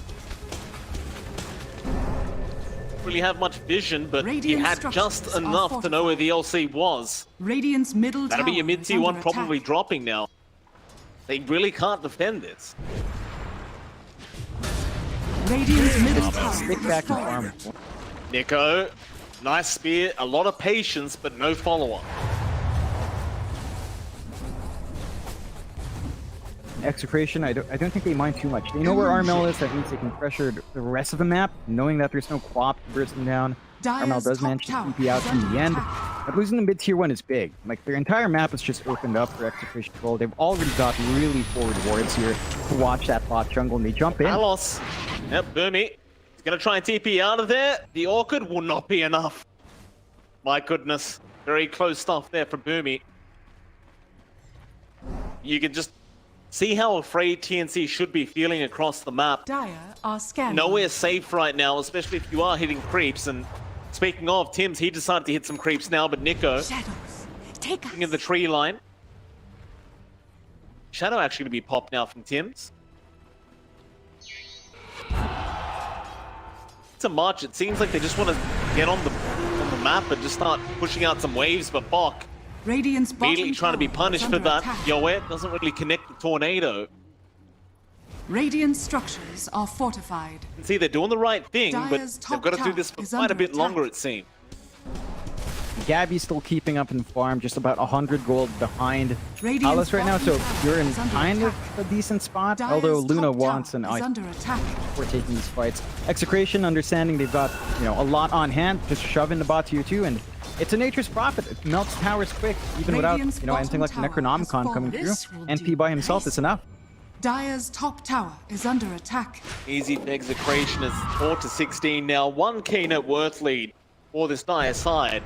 Really have much vision, but he Radiant had structures just are enough to know where the LC was. Radiant's middle That'll be tower your mid is tier 1 under probably attack. dropping now. They really can't defend this. Radiant's middle tower Stick is back and fallen. farm. Nico, nice spear, a lot of patience, but no follow-up. Execration, I don't think they mind too much. They know where Armel is, that means they can pressure the rest of the map, knowing that there's no Quap bursting down. Dire's Armel does top manage to tower TP out is in the under end. attack. But losing the mid tier 1 is big. Like, their entire map is just opened up for Execration control. They've already got really forward wards here to watch that bot jungle, and they jump in. Palos. Yep, Boomy. He's gonna try and TP out of there. The Orchid will not be enough. My goodness. Very close stuff there for Boomy. You can just see how afraid TNC should be feeling across the map. Dire are scanning. Nowhere safe right now, especially if you are hitting creeps. And speaking of, Tims, he decided to hit some creeps now, but Nico, Shadows, take us. in the tree line. Shadow actually to be popped now from Tims. It's a march. It seems like they just want to get on the map and just start pushing out some waves, but Bok Radiant's bottom immediately trying to be tower is punished for under that. attack. Yoet doesn't really connect the tornado. Radiant structures are fortified. See, they're doing the right thing, but Dire's they've top got to do tower this for is quite a under bit longer, attack. it seems. Gabby's still keeping up in farm, just about 100 gold behind Radiant's Palos right now, so bottom tower you're in is under kind of attack. a decent spot, Dire's although Luna top wants tower an is ice under attack. for taking these fights. Execration, understanding they've got, you know, a lot on hand, just shove in the bot tier 2, and it's a nature's prophet. It melts towers quick, even without, Radiant's you know, anything like the bottom tower has Necronomicon coming fallen. This through. will NP do by himself is enough. Dire's top tower is under attack. Easy for Execration is 4 to 16 now. 1k net worth lead for this Dire side.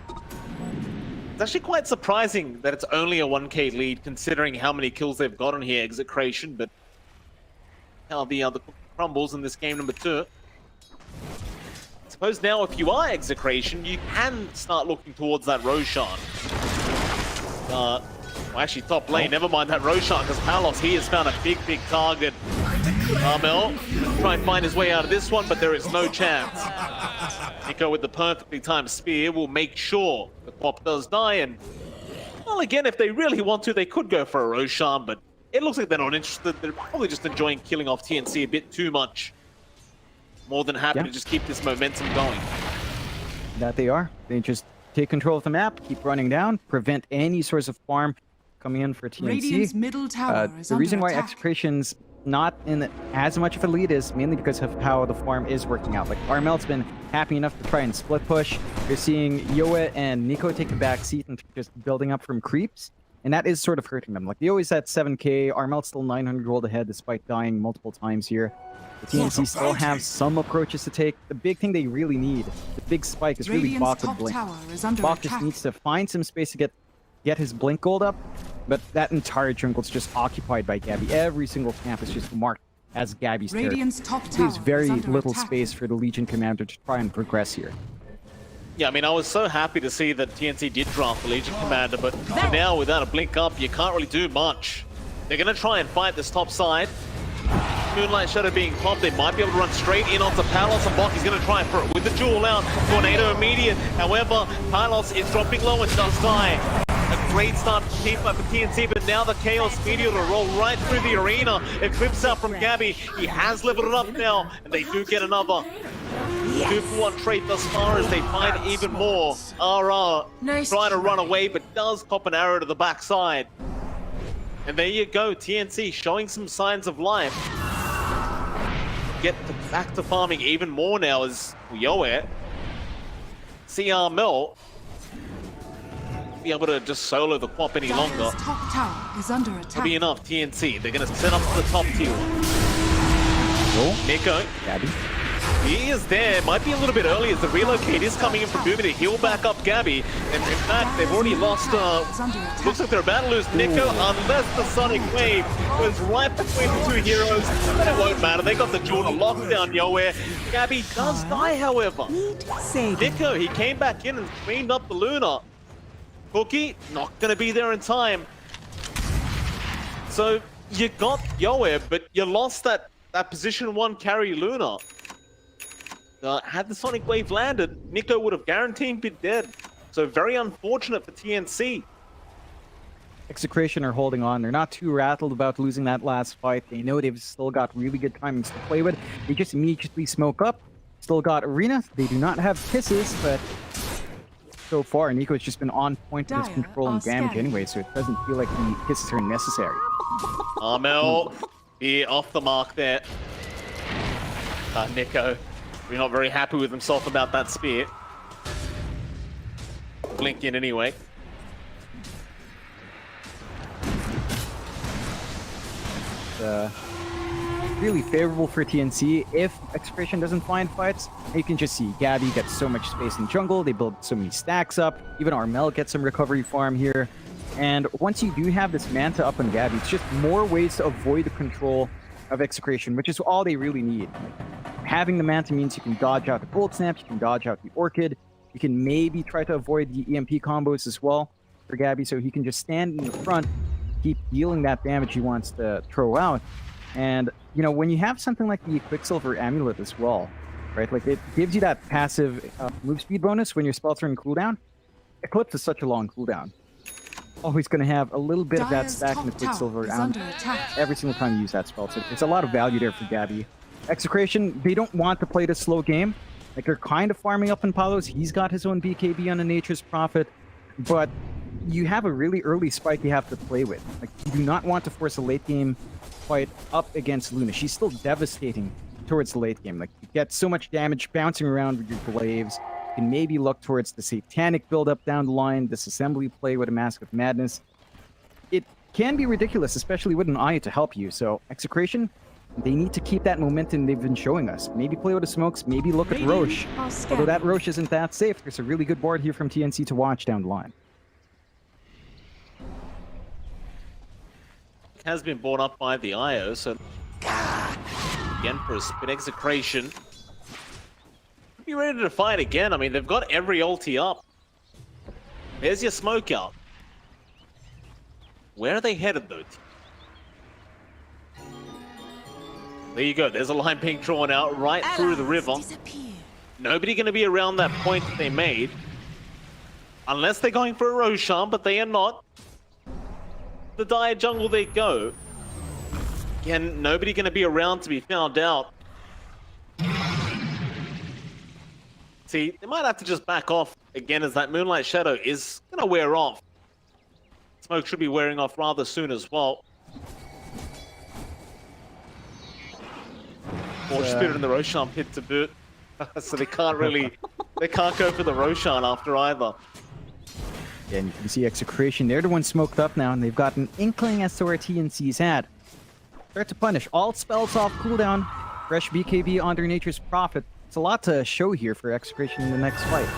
It's actually quite surprising that it's only a 1k lead, considering how many kills they've gotten here, Execration, but how the other crumbles in this game number 2. I suppose now if you are Execration, you can start looking towards that Roshan. Well, actually, top lane, never mind that Roshan, because Palos, he has found a big target. Armel try and find his way out of this one, but there is no chance. Nico with the perfectly timed spear will make sure the Pop does die, and well, again, if they really want to, they could go for a Roshan, but it looks like they're not interested. They're probably just enjoying killing off TNC a bit too much. More than happy to just keep this momentum going. That they are. They just take control of the map, keep running down, prevent any source of farm coming in for TNC. Radiant's middle tower is the reason under why attack. Execration's not in as much of a lead is mainly because of how the farm is working out. Like, Armel's been happy enough to try and split push. You're seeing Yoa and Nico take a back seat and just building up from creeps, and that is sort of hurting them. Like, Yoa's at 7k, Armel's still 900 gold ahead despite dying multiple times here. The TNC still have some approaches to take. The big thing they really need, the big spike, is really Bok with Blink. Bok just needs to find some space to get his Blink gold up, but that entire jungle is just occupied by Gabby. Every single camp is just marked as Gabby's territory. Radiant's top tower Leaves very is under little attack. space for the Legion commander to try and progress here. Yeah, I mean, I was so happy to see that TNC did draft the Legion Commander, but for now, without a Blink up, you can't really do much. They're going to try and fight this top side. Moonlight Shadow being popped, they might be able to run straight in onto Palos, and Bok is going to try for it with the jewel out. Tornado immediate. However, Palos is dropping low and does die. A great start to keep up for TNC, but now the Chaos Meteor to roll right through the arena. It clips out from Gabby. He has leveled it up now, and they do get another 2-for-1 trait thus far as they find even more. RR trying to run away, but does cop an arrow to the backside. And there you go, TNC showing some signs of life. Back to farming even more now as Yoet. CR Mel be able to just solo the Quap any longer. Dire's top tower is under attack. That'll be enough, TNC. They're going to set up the top tier. Nico. Gabby. He is there. Might be a little bit early as the relocate is coming in from Boomy to heal back up Gabby. And in fact, they've already lost... looks like they're about to lose Nico unless the Sonic Wave was right between the two heroes. But it won't matter. They got the jewel to lock down Yoe. Gabby does die, however. Nico, he came back in and cleaned up the Luna. Cookie, not going to be there in time. So you got Yoe, but you lost that position 1 carry Luna. Had the Sonic Wave landed, Nico would have guaranteed been dead. So very unfortunate for TNC. Execration are holding on. They're not too rattled about losing that last fight. They know they've still got really good timings to play with. They just immediately smoke up. Still got Arena. They do not have kisses, but so far Nico's just been on point with his control and damage anyway, so it doesn't feel like the kisses are necessary. Armel, be off the mark there. Nico, we're not very happy with himself about that spear. Blink in anyway. Really favorable for TNC. If Execration doesn't find fights, you can just see Gabby gets so much space in jungle, they build so many stacks up, even Armel gets some recovery farm here. And once you do have this Manta up on Gabby, it's just more ways to avoid the control of Execration, which is all they really need. Having the Manta means you can dodge out the Gold Snap, you can dodge out the Orchid, you can maybe try to avoid the EMP combos as well for Gabby, so he can just stand in the front, keep dealing that damage he wants to throw out. And, you know, when you have something like the Quicksilver Amulet as well, right, like it gives you that passive move speed bonus when your spells are in cooldown. Eclipse is such a long cooldown. Always going to have a little bit of that stack in the Quicksilver every single time you use that spell. So it's a lot of value there for Gabby. Execration, they don't want to play this slow game. Like, they're kind of farming up in Palos. He's got his own BKB on a Nature's Prophet. But you have a really early spike you have to play with. Like, you do not want to force a late game fight up against Luna. She's still devastating towards the late game. Like, you get so much damage bouncing around with your glaives. You can maybe look towards the Satanic build-up down the line, disassembly play with a Mask of Madness. It can be ridiculous, especially with an Eye to help you. So, Execration, they need to keep that momentum they've been showing us. Maybe play with the smokes, maybe look at Roche. Although that Roche isn't that safe, there's a really good board here from TNC to watch down the line. has been brought up by the IO, so again for a spin execration. Be ready to fight again. I mean, they've got every ulti up. There's your smoke out. Where are they headed though? There you go. There's a line being drawn out right through the river. Nobody going to be around that point that they made. Unless they're going for a Roshan, but they are not. The dire jungle they go. Again, nobody going to be around to be found out. See, they might have to just back off again as that Moonlight Shadow is going to wear off. Smoke should be wearing off rather soon as well. More Spirit in the Roshan pit to boot. So they can't really, they can't go for the Roshan after either. Yeah, and you can see Execration. They're the ones smoked up now, and they've got an inkling as to where TNC's at. Start to punish. All spells off cooldown. Fresh BKB under Nature's Prophet. It's a lot to show here for Execration in the next fight.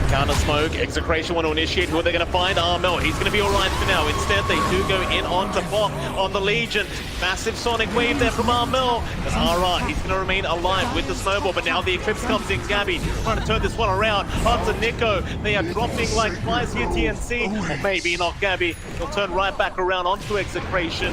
Counter smoke, Execration want to initiate. Who are they going to find? Armel, he's going to be alright for now. Instead, they do go in onto Bok on the Legion. Massive sonic wave there from Armel. And Ara, he's going to remain alive with the snowball, but now the Eclipse comes in. Gabby trying to turn this one around onto Nico. They are dropping like flies here, TNC. Or maybe not Gabby. They'll turn right back around onto Execration.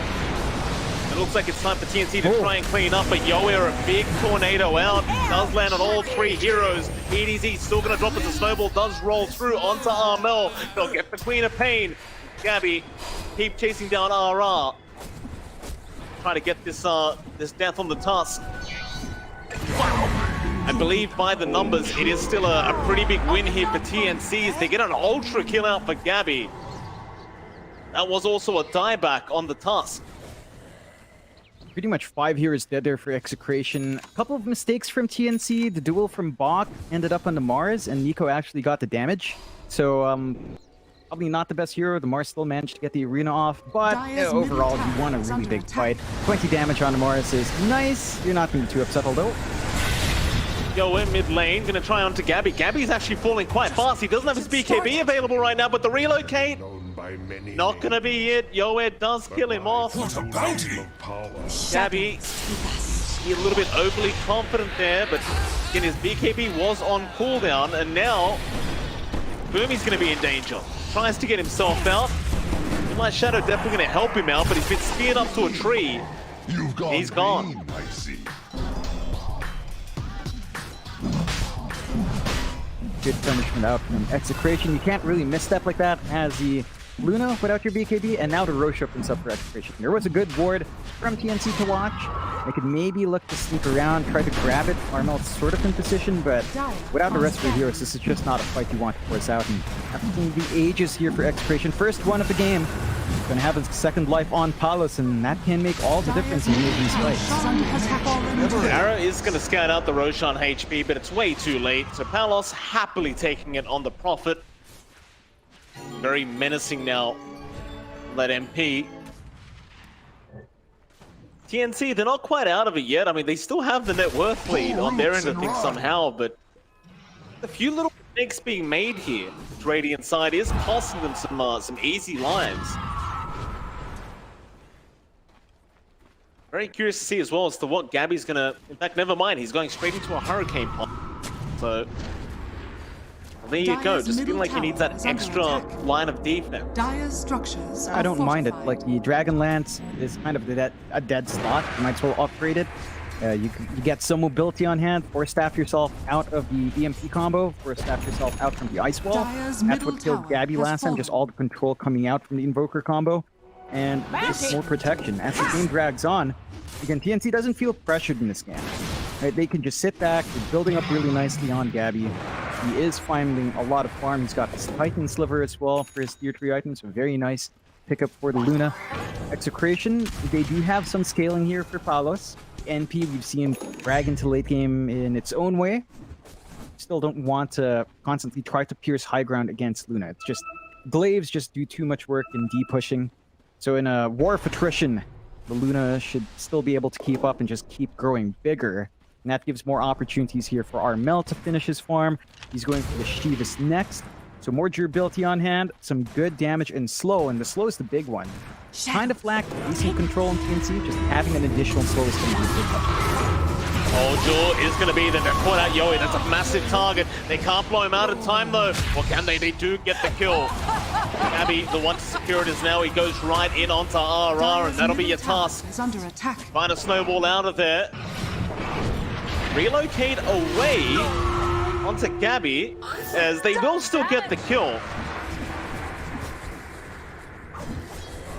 It looks like it's time for TNC to try and clean up, but Yoe a big tornado out. Does land on all three heroes. EDZ still going to drop as the snowball does roll through onto Armel. They'll get the Queen of Pain. Gabby keep chasing down RR. Try to get this this death on the tusk. I believe by the numbers, it is still a pretty big win here for TNC as they get an ultra kill out for Gabby. That was also a dieback on the tusk. Pretty much 5 heroes dead there for Execration. A couple of mistakes from TNC. The duel from Bok ended up on the Mars, and Nico actually got the damage. So, probably not the best hero. The Mars still managed to get the arena off, but overall, you won a really big fight. 20 damage on the Mars is nice. You're not going to be too upset, although. Yo, in mid lane, gonna try onto Gabby. Gabby's actually falling quite fast. He doesn't have his BKB available right now, but the relocate, not gonna be it. Yoe does kill him off. What a bounty! Gabby, he's a little bit overly confident there, but again, his BKB was on cooldown, and now Boomy's gonna be in danger. Tries to get himself out. Moonlight Shadow definitely gonna help him out, but he's been speared up to a tree. He's gone. I see. Good punishment out from Execration. You can't really misstep like that as the Luna without your BKB, and now the Roche opens up for Execration. There was a good ward from TNC to watch. They could maybe look to sneak around, try to grab it. Armel's sort of in position, but without the rest of the heroes, this is just not a fight you want to force out. And after the ages here for Execration, first one of the game, going to have a second life on Palos, and that can make all the difference in these fights. Arrow is going to scout out the Roshan HP, but it's way too late. So Palos happily taking it on the Prophet. Very menacing now, that MP. TNC, they're not quite out of it yet. I mean, they still have the net worth lead on their end of things somehow, but a few little mistakes being made here. Radiant side is costing them some easy lives. Very curious to see as well as to what Gabby's gonna. In fact, never mind. He's going straight into a hurricane pot. So there you go. Just feeling like he needs that extra line of defense. Dire's structures I don't mind it. fortified. Like the Dragon Lance is kind of a dead slot. You might as well upgrade it. You get some mobility on hand. Force staff yourself out of the EMP combo. Force staff yourself out from the Ice Wall. Dire's That's middle what killed tower Gabby has last time. Just fallen. all the control coming out from the Invoker combo. And just more protection. As the game drags on, again, TNC doesn't feel pressured in this game. Right? They can just sit back. They're building up really nicely on Gabby. He is finding a lot of farm. He's got this Titan Sliver as well for his tier 3 items. So very nice pickup for the Luna. Execration, they do have some scaling here for Palos. NP, we've seen drag into late game in its own way. Still don't want to constantly try to pierce high ground against Luna. It's just, Glaives just do too much work in D-pushing. So in a war of attrition, the Luna should still be able to keep up and just keep growing bigger. And that gives more opportunities here for Armel to finish his farm. He's going for the Shivas next. So more durability on hand, some good damage and slow, and the slow is the big one. Kind of lack decent control in TNC, just having an additional slow is going to be good. Jaw is going to be there. They're caught out Yoey. That's a massive target. They can't blow him out in time, though. Or can they? They do get the kill. Gabby, the one to secure it is now. He goes right in onto RR, and that'll be your task. Is under attack. Find a snowball out of there. Relocate away onto Gabby, as they will still get the kill.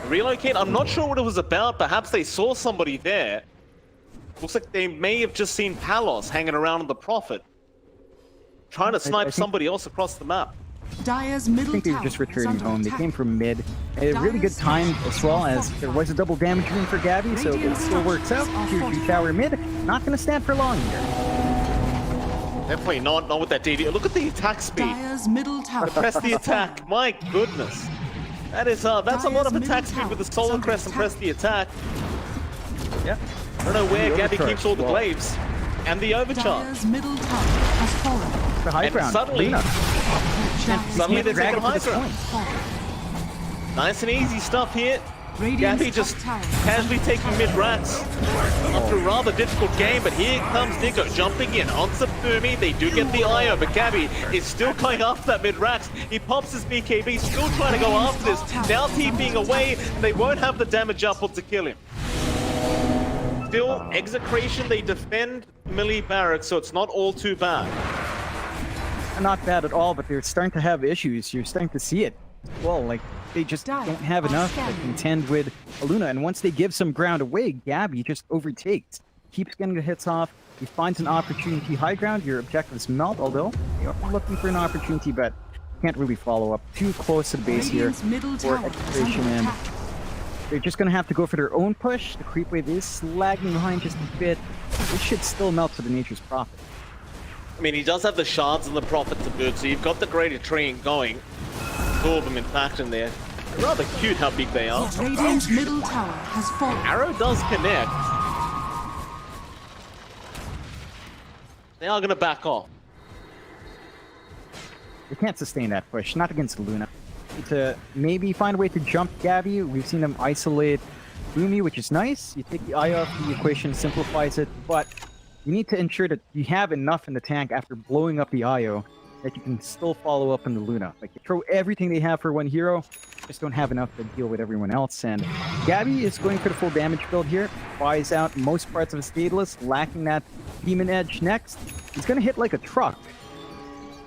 Relocate, I'm not sure what it was about. Perhaps they saw somebody there. Looks like they may have just seen Palos hanging around on the Prophet, trying to snipe somebody else across the map. Dire's I middle think they were tower just is returning under home. They attack. came from mid. A really good time as well, as there was a double damage room for Gabby, so it still works out. Tier 2 tower mid, not going to stand for long here. Definitely not with that DD. Look at the attack speed. Dire's middle tower. Press the attack. My goodness. That's a lot of attack speed with the solar crest and press the attack. Yeah. I don't know where The Gabby overcharge keeps all the as well. glaives. And the overcharge. Dire's middle tower has fallen. The high And ground. suddenly- Luna. Suddenly they're drag taking it to high this ground. point. Nice and easy stuff here. Radiant's Gabby just top tower casually is taking under mid-racks after a rather difficult game, but here comes Nico jumping in onto Boomy. They do get the IO, but Gabby is still going after that mid-racks. He pops his BKB, still trying to go after this. Now TPing away, they won't have the damage up to kill him. Still, Execration, they defend Millie Barracks, so it's not all too bad. Not bad at all, but they're starting to have issues. You're starting to see it. Well, like, they just don't have enough to contend with Luna, and once they give some ground away, Gabby just overtakes. Keeps getting the hits off. He finds an opportunity high ground. Your objectives melt, although you're looking for an opportunity, but can't really follow up. Too close to the base here Radiant's middle for tower is Execration, under and attack. they're just going to have to go for their own push. The creep wave is lagging behind just a bit. It should still melt to the Nature's Prophet. I mean, he does have the shards and the Prophet to boot, so you've got the greater tree going. Two of them, in fact, in there. Rather cute how big they are. Radiant's middle tower has fallen. Arrow does connect. They are going to back off. They can't sustain that push, not against Luna. Need to maybe find a way to jump Gabby. We've seen them isolate Boomy, which is nice. You take the eye off the equation, simplifies it, but you need to ensure that you have enough in the tank after blowing up the IO that you can still follow up on the Luna. Like, you throw everything they have for one hero, just don't have enough to deal with everyone else. And Gabby is going for the full damage build here. Buys out most parts of his Daedalus, lacking that Demon Edge next. He's going to hit like a truck.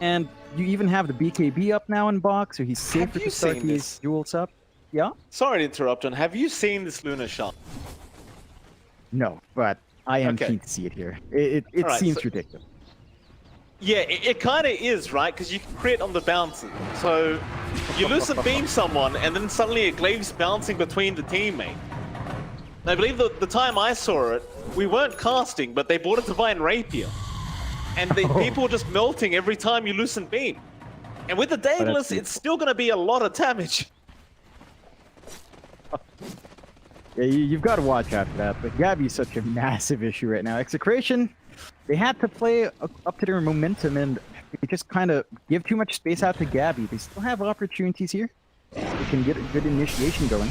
And you even have the BKB up now in box, so he's safer to start seen these this? duels up. Yeah? Sorry to interrupt, John. Have you seen this Luna shot? No, but I am Okay. keen to see it here. It Alright, seems so- ridiculous. Yeah, it kind of is, right? Because you can crit on the bouncing. So you lucid beam someone, and then suddenly it glaives bouncing between the teammate. And I believe the time I saw it, we weren't casting, but they bought a Divine Rapier. And the people were just melting every time you loosen beam. And with the Daedalus, it's still going to be a lot of damage. Yeah, you've got to watch out for that. But Gabby's such a massive issue right now. Execration, they had to play up to their momentum, and they just kind of give too much space out to Gabby. They still have opportunities here. They can get a good initiation going.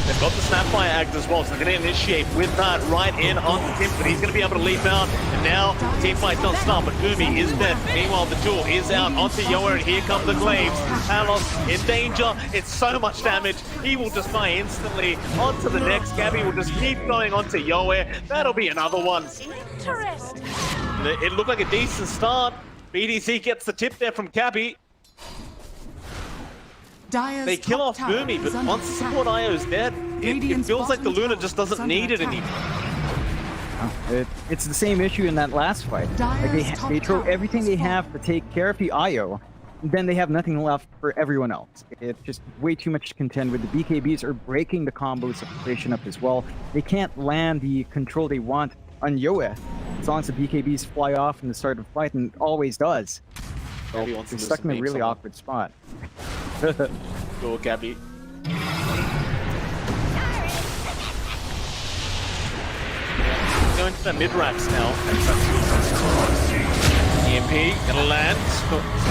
They've got the Snapfire Act as well, so they're going to initiate with that right in onto Timford. He's going to be able to leap out, and now teamfight don't stop, but Boomy is dead. Meanwhile, the duel is out onto Yoa, and here come the glaives. Palos in danger. It's so much damage. He will just die instantly. Onto the next. Gabby will just keep going onto Yoa. That'll be another one. Interesting. It looked like a decent start. BDC gets the tip there from Gabby. Dire's They kill top off tower Boomy, is but under once the attack. support IO's dead, it Radiant's feels like the bottom Luna tower just is doesn't under need it attack. anymore. It's the same issue in that last fight. Like Dire's top they throw tower everything is they falling. have to take care of the IO, and then they have nothing left for everyone else. It's just way too much to contend with. The BKBs are breaking the combo situation up as well. They can't land the control they want on Yoa as long as the BKBs fly off in the start of the fight, and it always does. So Gabby wants to they're stuck in a listen to really someone. awkward spot. Go, Gabby. Going to the mid-racks now. EMP TP, gonna land.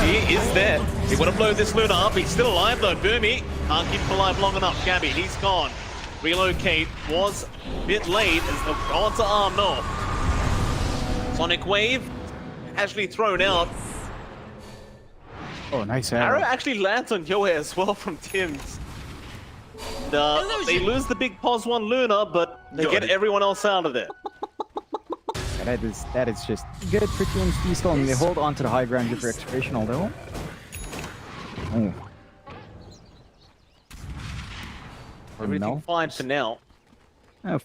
He is there. He would have blown this Luna up. He's still alive though. Boomy can't keep him alive long enough. Gabby, he's gone. Relocate was a bit late as they've gone to arm north. Sonic Wave actually thrown out. Oh, nice Arrow arrow. actually lands on Yoe as well from Tim's. And, they lose the big pos 1 Luna, but they get everyone else out of there. That is just good for TNC still, and they hold on to the high ground here for Execration, although. Oh. Everything fine for now.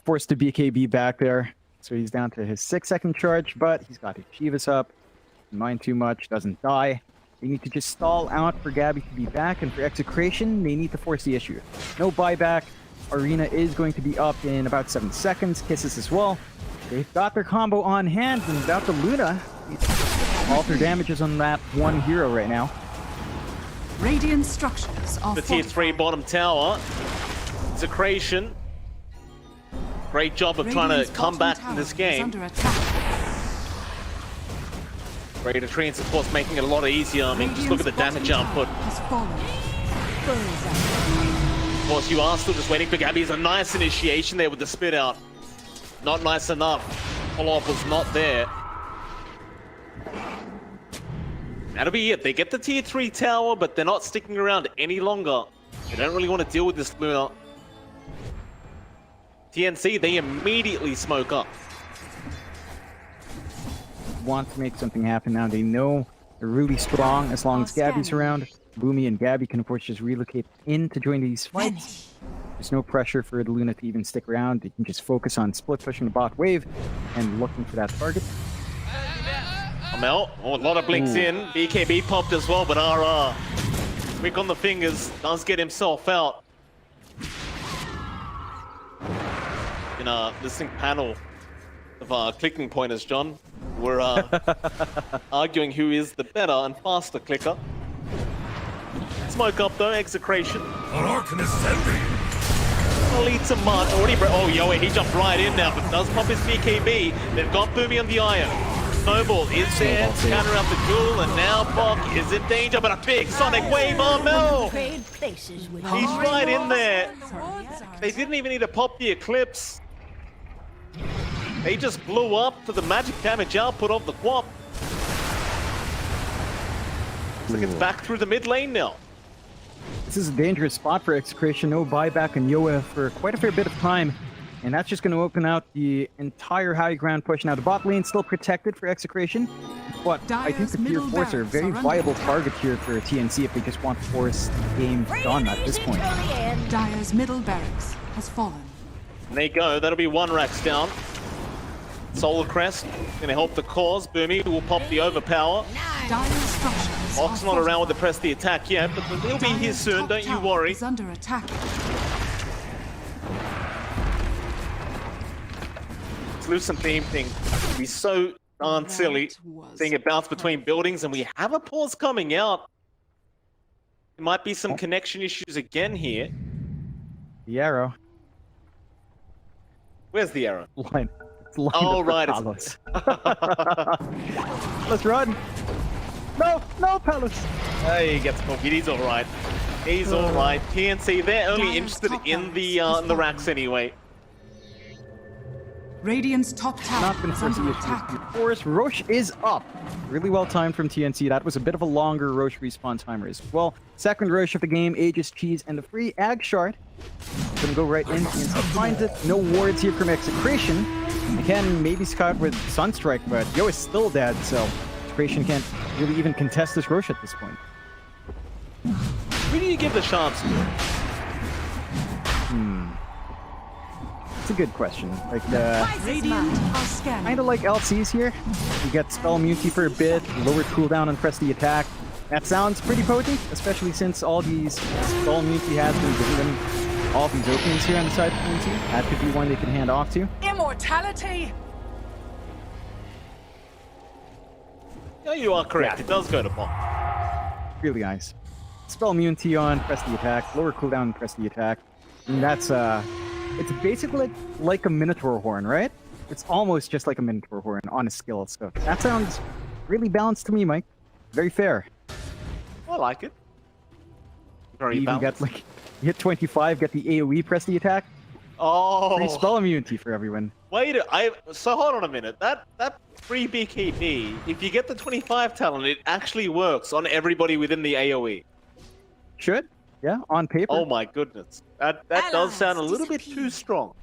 Forced to BKB back there, so he's down to his 6-second charge, but he's got his Chivas up. Doesn't mind too much, doesn't die. They need to just stall out for Gabby to be back, and for Execration, they need to force the issue. No buyback. Arena is going to be up in about 7 seconds. Kisses as well. They've got their combo on hand, and without the Luna, all their damages on that one hero right now. Radiant structures are The tier 3 bottom tower. Execration. Great job of trying to come back in this game. Raider Treants, of course, making it a lot easier. I mean, just look at the damage output. Of course, you are still just waiting for Gabby's a nice initiation there with the spit out. Not nice enough. Follow-up was not there. That'll be it. They get the tier 3 tower, but they're not sticking around any longer. They don't really want to deal with this Luna. TNC, they immediately smoke up. Want to make something happen now. They know they're really strong as long as Gabby's around. Boomy and Gabby can, of course, just relocate in to join these fights. There's no pressure for the Luna to even stick around. They can just focus on split pushing the bot wave and looking for that target. Amel, oh, a lot of blinks in. BKB popped as well, but RR, quick on the fingers, does get himself out. In a distinct panel of clicking pointers, John. We're arguing who is the better and faster clicker. Smoke up though, Execration. An Arcanist sending. Lead to mud. Already, oh, Yoe, he jumped right in now, but does pop his BKB. They've got Boomy on the iron. Snowball is there, counter out the duel, and now Bok is in danger, but a big Sonic Wave on Mel! He's right in there. They didn't even need to pop the Eclipse. They just blew up to the magic damage output of the Quap. Looks like it's back through the mid lane now. This is a dangerous spot for Execration. No buyback on Yoa for quite a fair bit of time. And that's just going to open out the entire high ground push. Now, the bot lane still protected for Execration. But I think the tier 4s are a very viable target here for TNC if they just want to force the game done at this point. Dire's middle barracks has fallen. And there you go. That'll be 1 Rax down. Solar Crest going to help the cause. Boomy will pop the overpower. Dire's structures Bok's not around with the press the attack yet, but he'll be here soon, don't you worry. Is under attack. This Lucent theme thing would be so darn silly, seeing it bounce between buildings, and we have a pause coming out. There might be some connection issues again here. The arrow. Where's the arrow? Line. It's lined Oh, up for right. Palos. Let's run. No, no, Palos. Hey, he gets copied. He's all right. He's all right. TNC, they're only interested in the racks anyway. Radiant's top tower Not been is forcing under the attack. Of course, Roche is up. Really well timed from TNC. That was a bit of a longer Roche respawn timer as well. Second Roche of the game, Aegis Cheese, and the free Ag Shard. Gonna go right in. TNC finds it. No wards here from Execration. They can maybe scout with Sunstrike, but Yo is still dead, so Execration can't really even contest this Roche at this point. Who do you give the chance to? It's a good question. Like, Radiant are scanning. kind of like LCs here. You get Spell Immunity for a bit, lower cooldown and press the attack. That sounds pretty potent, especially since all these Spell Immunity has been giving them all these openings here on the side of TNC. That could be one they can hand off to. Immortality! Yeah, you are correct. It does go to Bok. Really nice. Spell Immunity on, press the attack, lower cooldown, press the attack. And that's, it's basically like a Minotaur Horn, right? It's almost just like a Minotaur Horn on a skill, so that sounds Really balanced to me, Mike. Very fair. I like it. Very You even balanced. get like hit 25, get the AoE, press the attack. Free Oh, spell immunity for everyone. wait! So hold on a minute. That free BKB, if you get the 25 talent, it actually works on everybody within the AOE. Should? Yeah, on paper. Oh my goodness, that does sound a little bit too strong.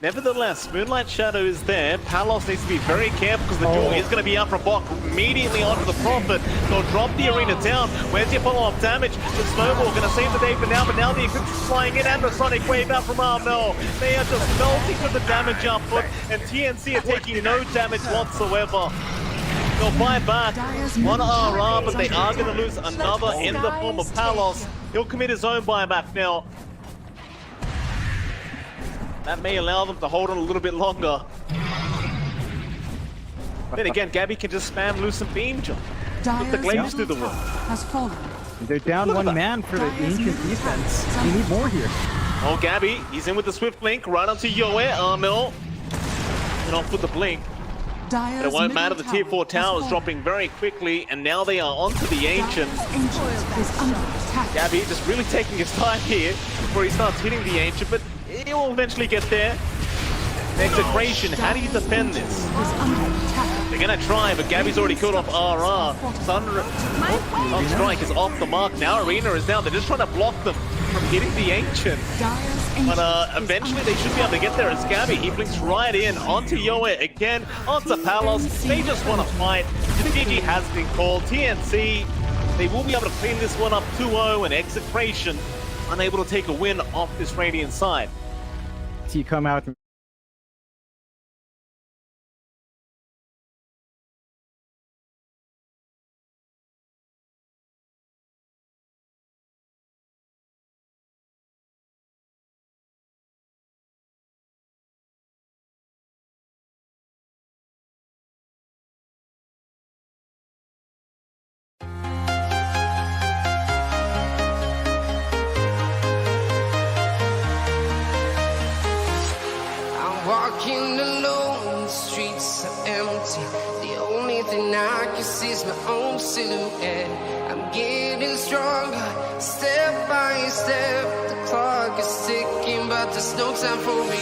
Nevertheless, Moonlight Shadow is there. Palos needs to be very careful because the duel is going to be out from Bok immediately onto the Prophet. They'll drop the arena down. Where's your follow-up damage? The Snowball going to save the day for now, but now the Eclipse is flying in and the Sonic Wave out from Armel. They are just melting with the damage output, and TNC are taking no damage whatsoever. They'll buy back one RR, but they are going to lose another in the form of Palos. He'll commit his own buyback now. That may allow them to hold on a little bit longer. Then again, Gabby can just spam Lucent Beam Jump. Put the Glaives through the world. Has fallen. They're down one man for the ancient defense. We need more here. Oh, Gabby, he's in with the Swift Link, right onto Yoe, Armel. And off with the Blink. But it won't matter, the tier 4 tower is dropping very quickly, and now they are onto the Ancient. Gabby just really taking his time here before he starts hitting the Ancient, but he will eventually get there. Execration, how do you defend this? They're gonna try, but Gabby's already killed off RR. On Strike is off the mark. Now Arena is down. They're just trying to block them from hitting the Ancient. But eventually they should be able to get there as Gabby. He blinks right in onto Yoe again, onto Palos. They just want to fight. The GG has been called. TNC, they will be able to clean this one up 2-0, and Execration unable to take a win off this Radiant side. See come out. Walking alone, the streets are empty. The only thing I can see is my own silhouette. I'm getting stronger, step by step. The clock is ticking, but there's no time for me.